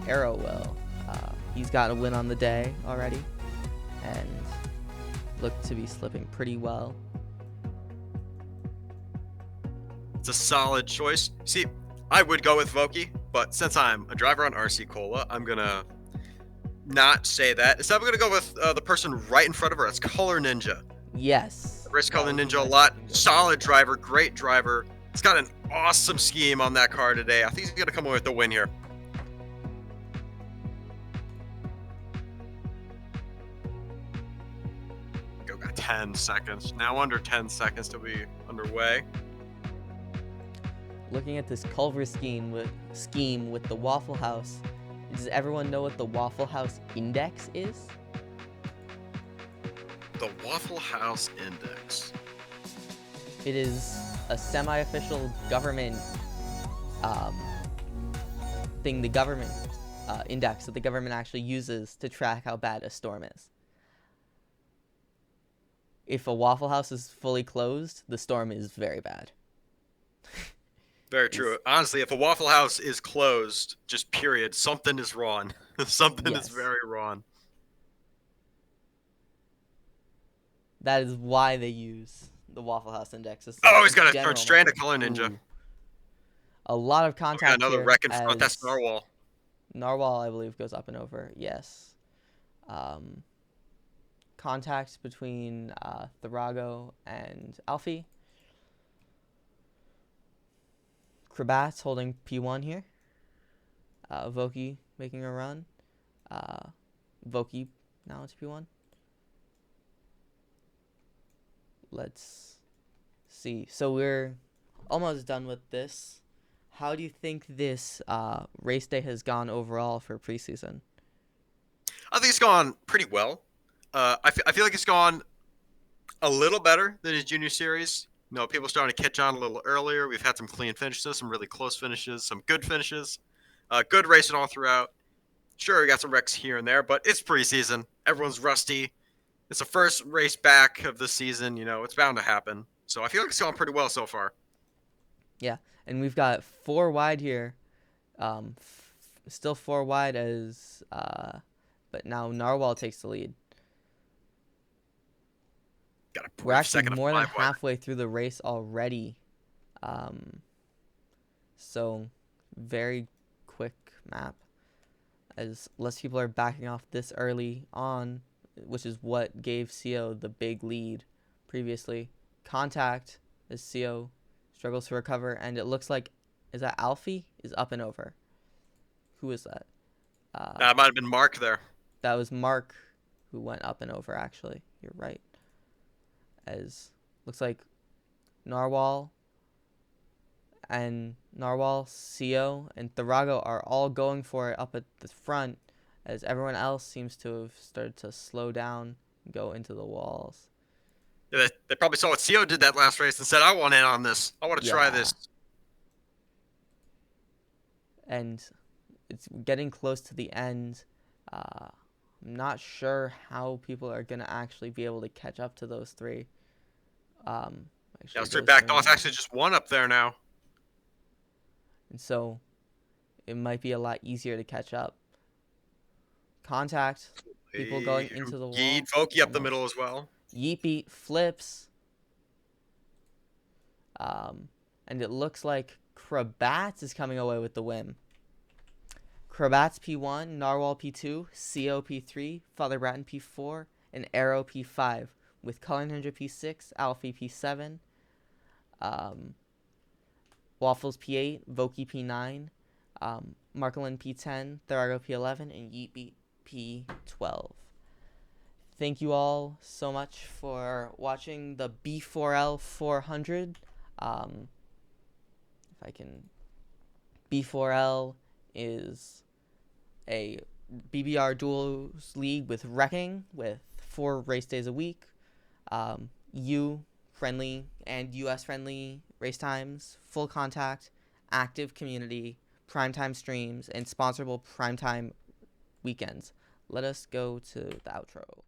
Arrow will. He's got a win on the day already, and looked to be slipping pretty well. It's a solid choice. See, I would go with Voki, but since I'm a driver on RC Cola, I'm going to not say that. Instead, I'm going to go with the person right in front of her. That's Color Ninja. Yes. Race Color That was Ninja a my lot. second go. Solid driver, great driver. He's got an awesome scheme on that car today. I think he's going to come away with the win here. Go, got 10 seconds. Now under 10 seconds to be underway. Looking at this Culver scheme with the Waffle House, does everyone know what the Waffle House Index is? The Waffle House Index. It is a semi-official government thing, the government index that the government actually uses to track how bad a storm is. If a Waffle House is fully closed, the storm is very bad. Very true. Honestly, if a Waffle House is closed, just period, something is wrong. Something Yes. is very wrong. That is why they use the Waffle House Index. It's Oh, like he's got a general third strand of metric. Color Ninja. Ooh. A lot of We got contact another here. wreck in front. That's As Narwhal. Narwhal, I believe, goes up and over. Yes. Contact between Tharago and Alfie. Krabats holding P1 here. Voki making a run. Voki now it's P1. let's see. So we're almost done with this. How do you think this race day has gone overall for preseason? I think it's gone pretty well. I feel like it's gone a little better than his junior series. You know, people starting to catch on a little earlier. We've had some clean finishes, some really close finishes, some good finishes, good racing all throughout. Sure, we got some wrecks here and there, but it's preseason. Everyone's rusty. It's the first race back of the season. You know, it's bound to happen. So I feel like it's gone pretty well so far. Yeah, and we've got 4 wide here. Still 4 wide as, but now Narwhal takes the lead. Got a We're brief actually second of more than 5 wide. halfway through the race already. So very quick map, as less people are backing off this early on, which is what gave CO the big lead previously. Contact as CO struggles to recover, and it looks like, is that Alfie is up and over. Who is that? That might have been Mark there. That was Mark who went up and over, actually. You're right. As looks like Narwhal, CO, and Tharago are all going for it up at the front, as everyone else seems to have started to slow down and go into the walls. Yeah, they probably saw what CO did that last race and said, I want in on this. I want to try this. And it's getting close to the end. I'm not sure how people are going to actually be able to catch up to those 3. Straight back off. Actually, just one up there now. And so it might be a lot easier to catch up. Contact. People going into the wall. Yeet, Vokey up the middle as well. Yeet beat flips. And it looks like Krabats is coming away with the win. Krabats P1, Narwhal P2, CO P3, Father Bratton P4, and Arrow P5, with Colin Ninja P6, Alfie P7, Waffles P8, Vokey P9, Markelin P10, Tharago P11, and Yeetbeat P12. Thank you all so much for watching the B4L 400. If I can, B4L is a BBR duels league with wrecking, with 4 race days a week, U friendly and US friendly race times, full contact, active community, primetime streams, and sponsorable primetime weekends. Let us go to the outro.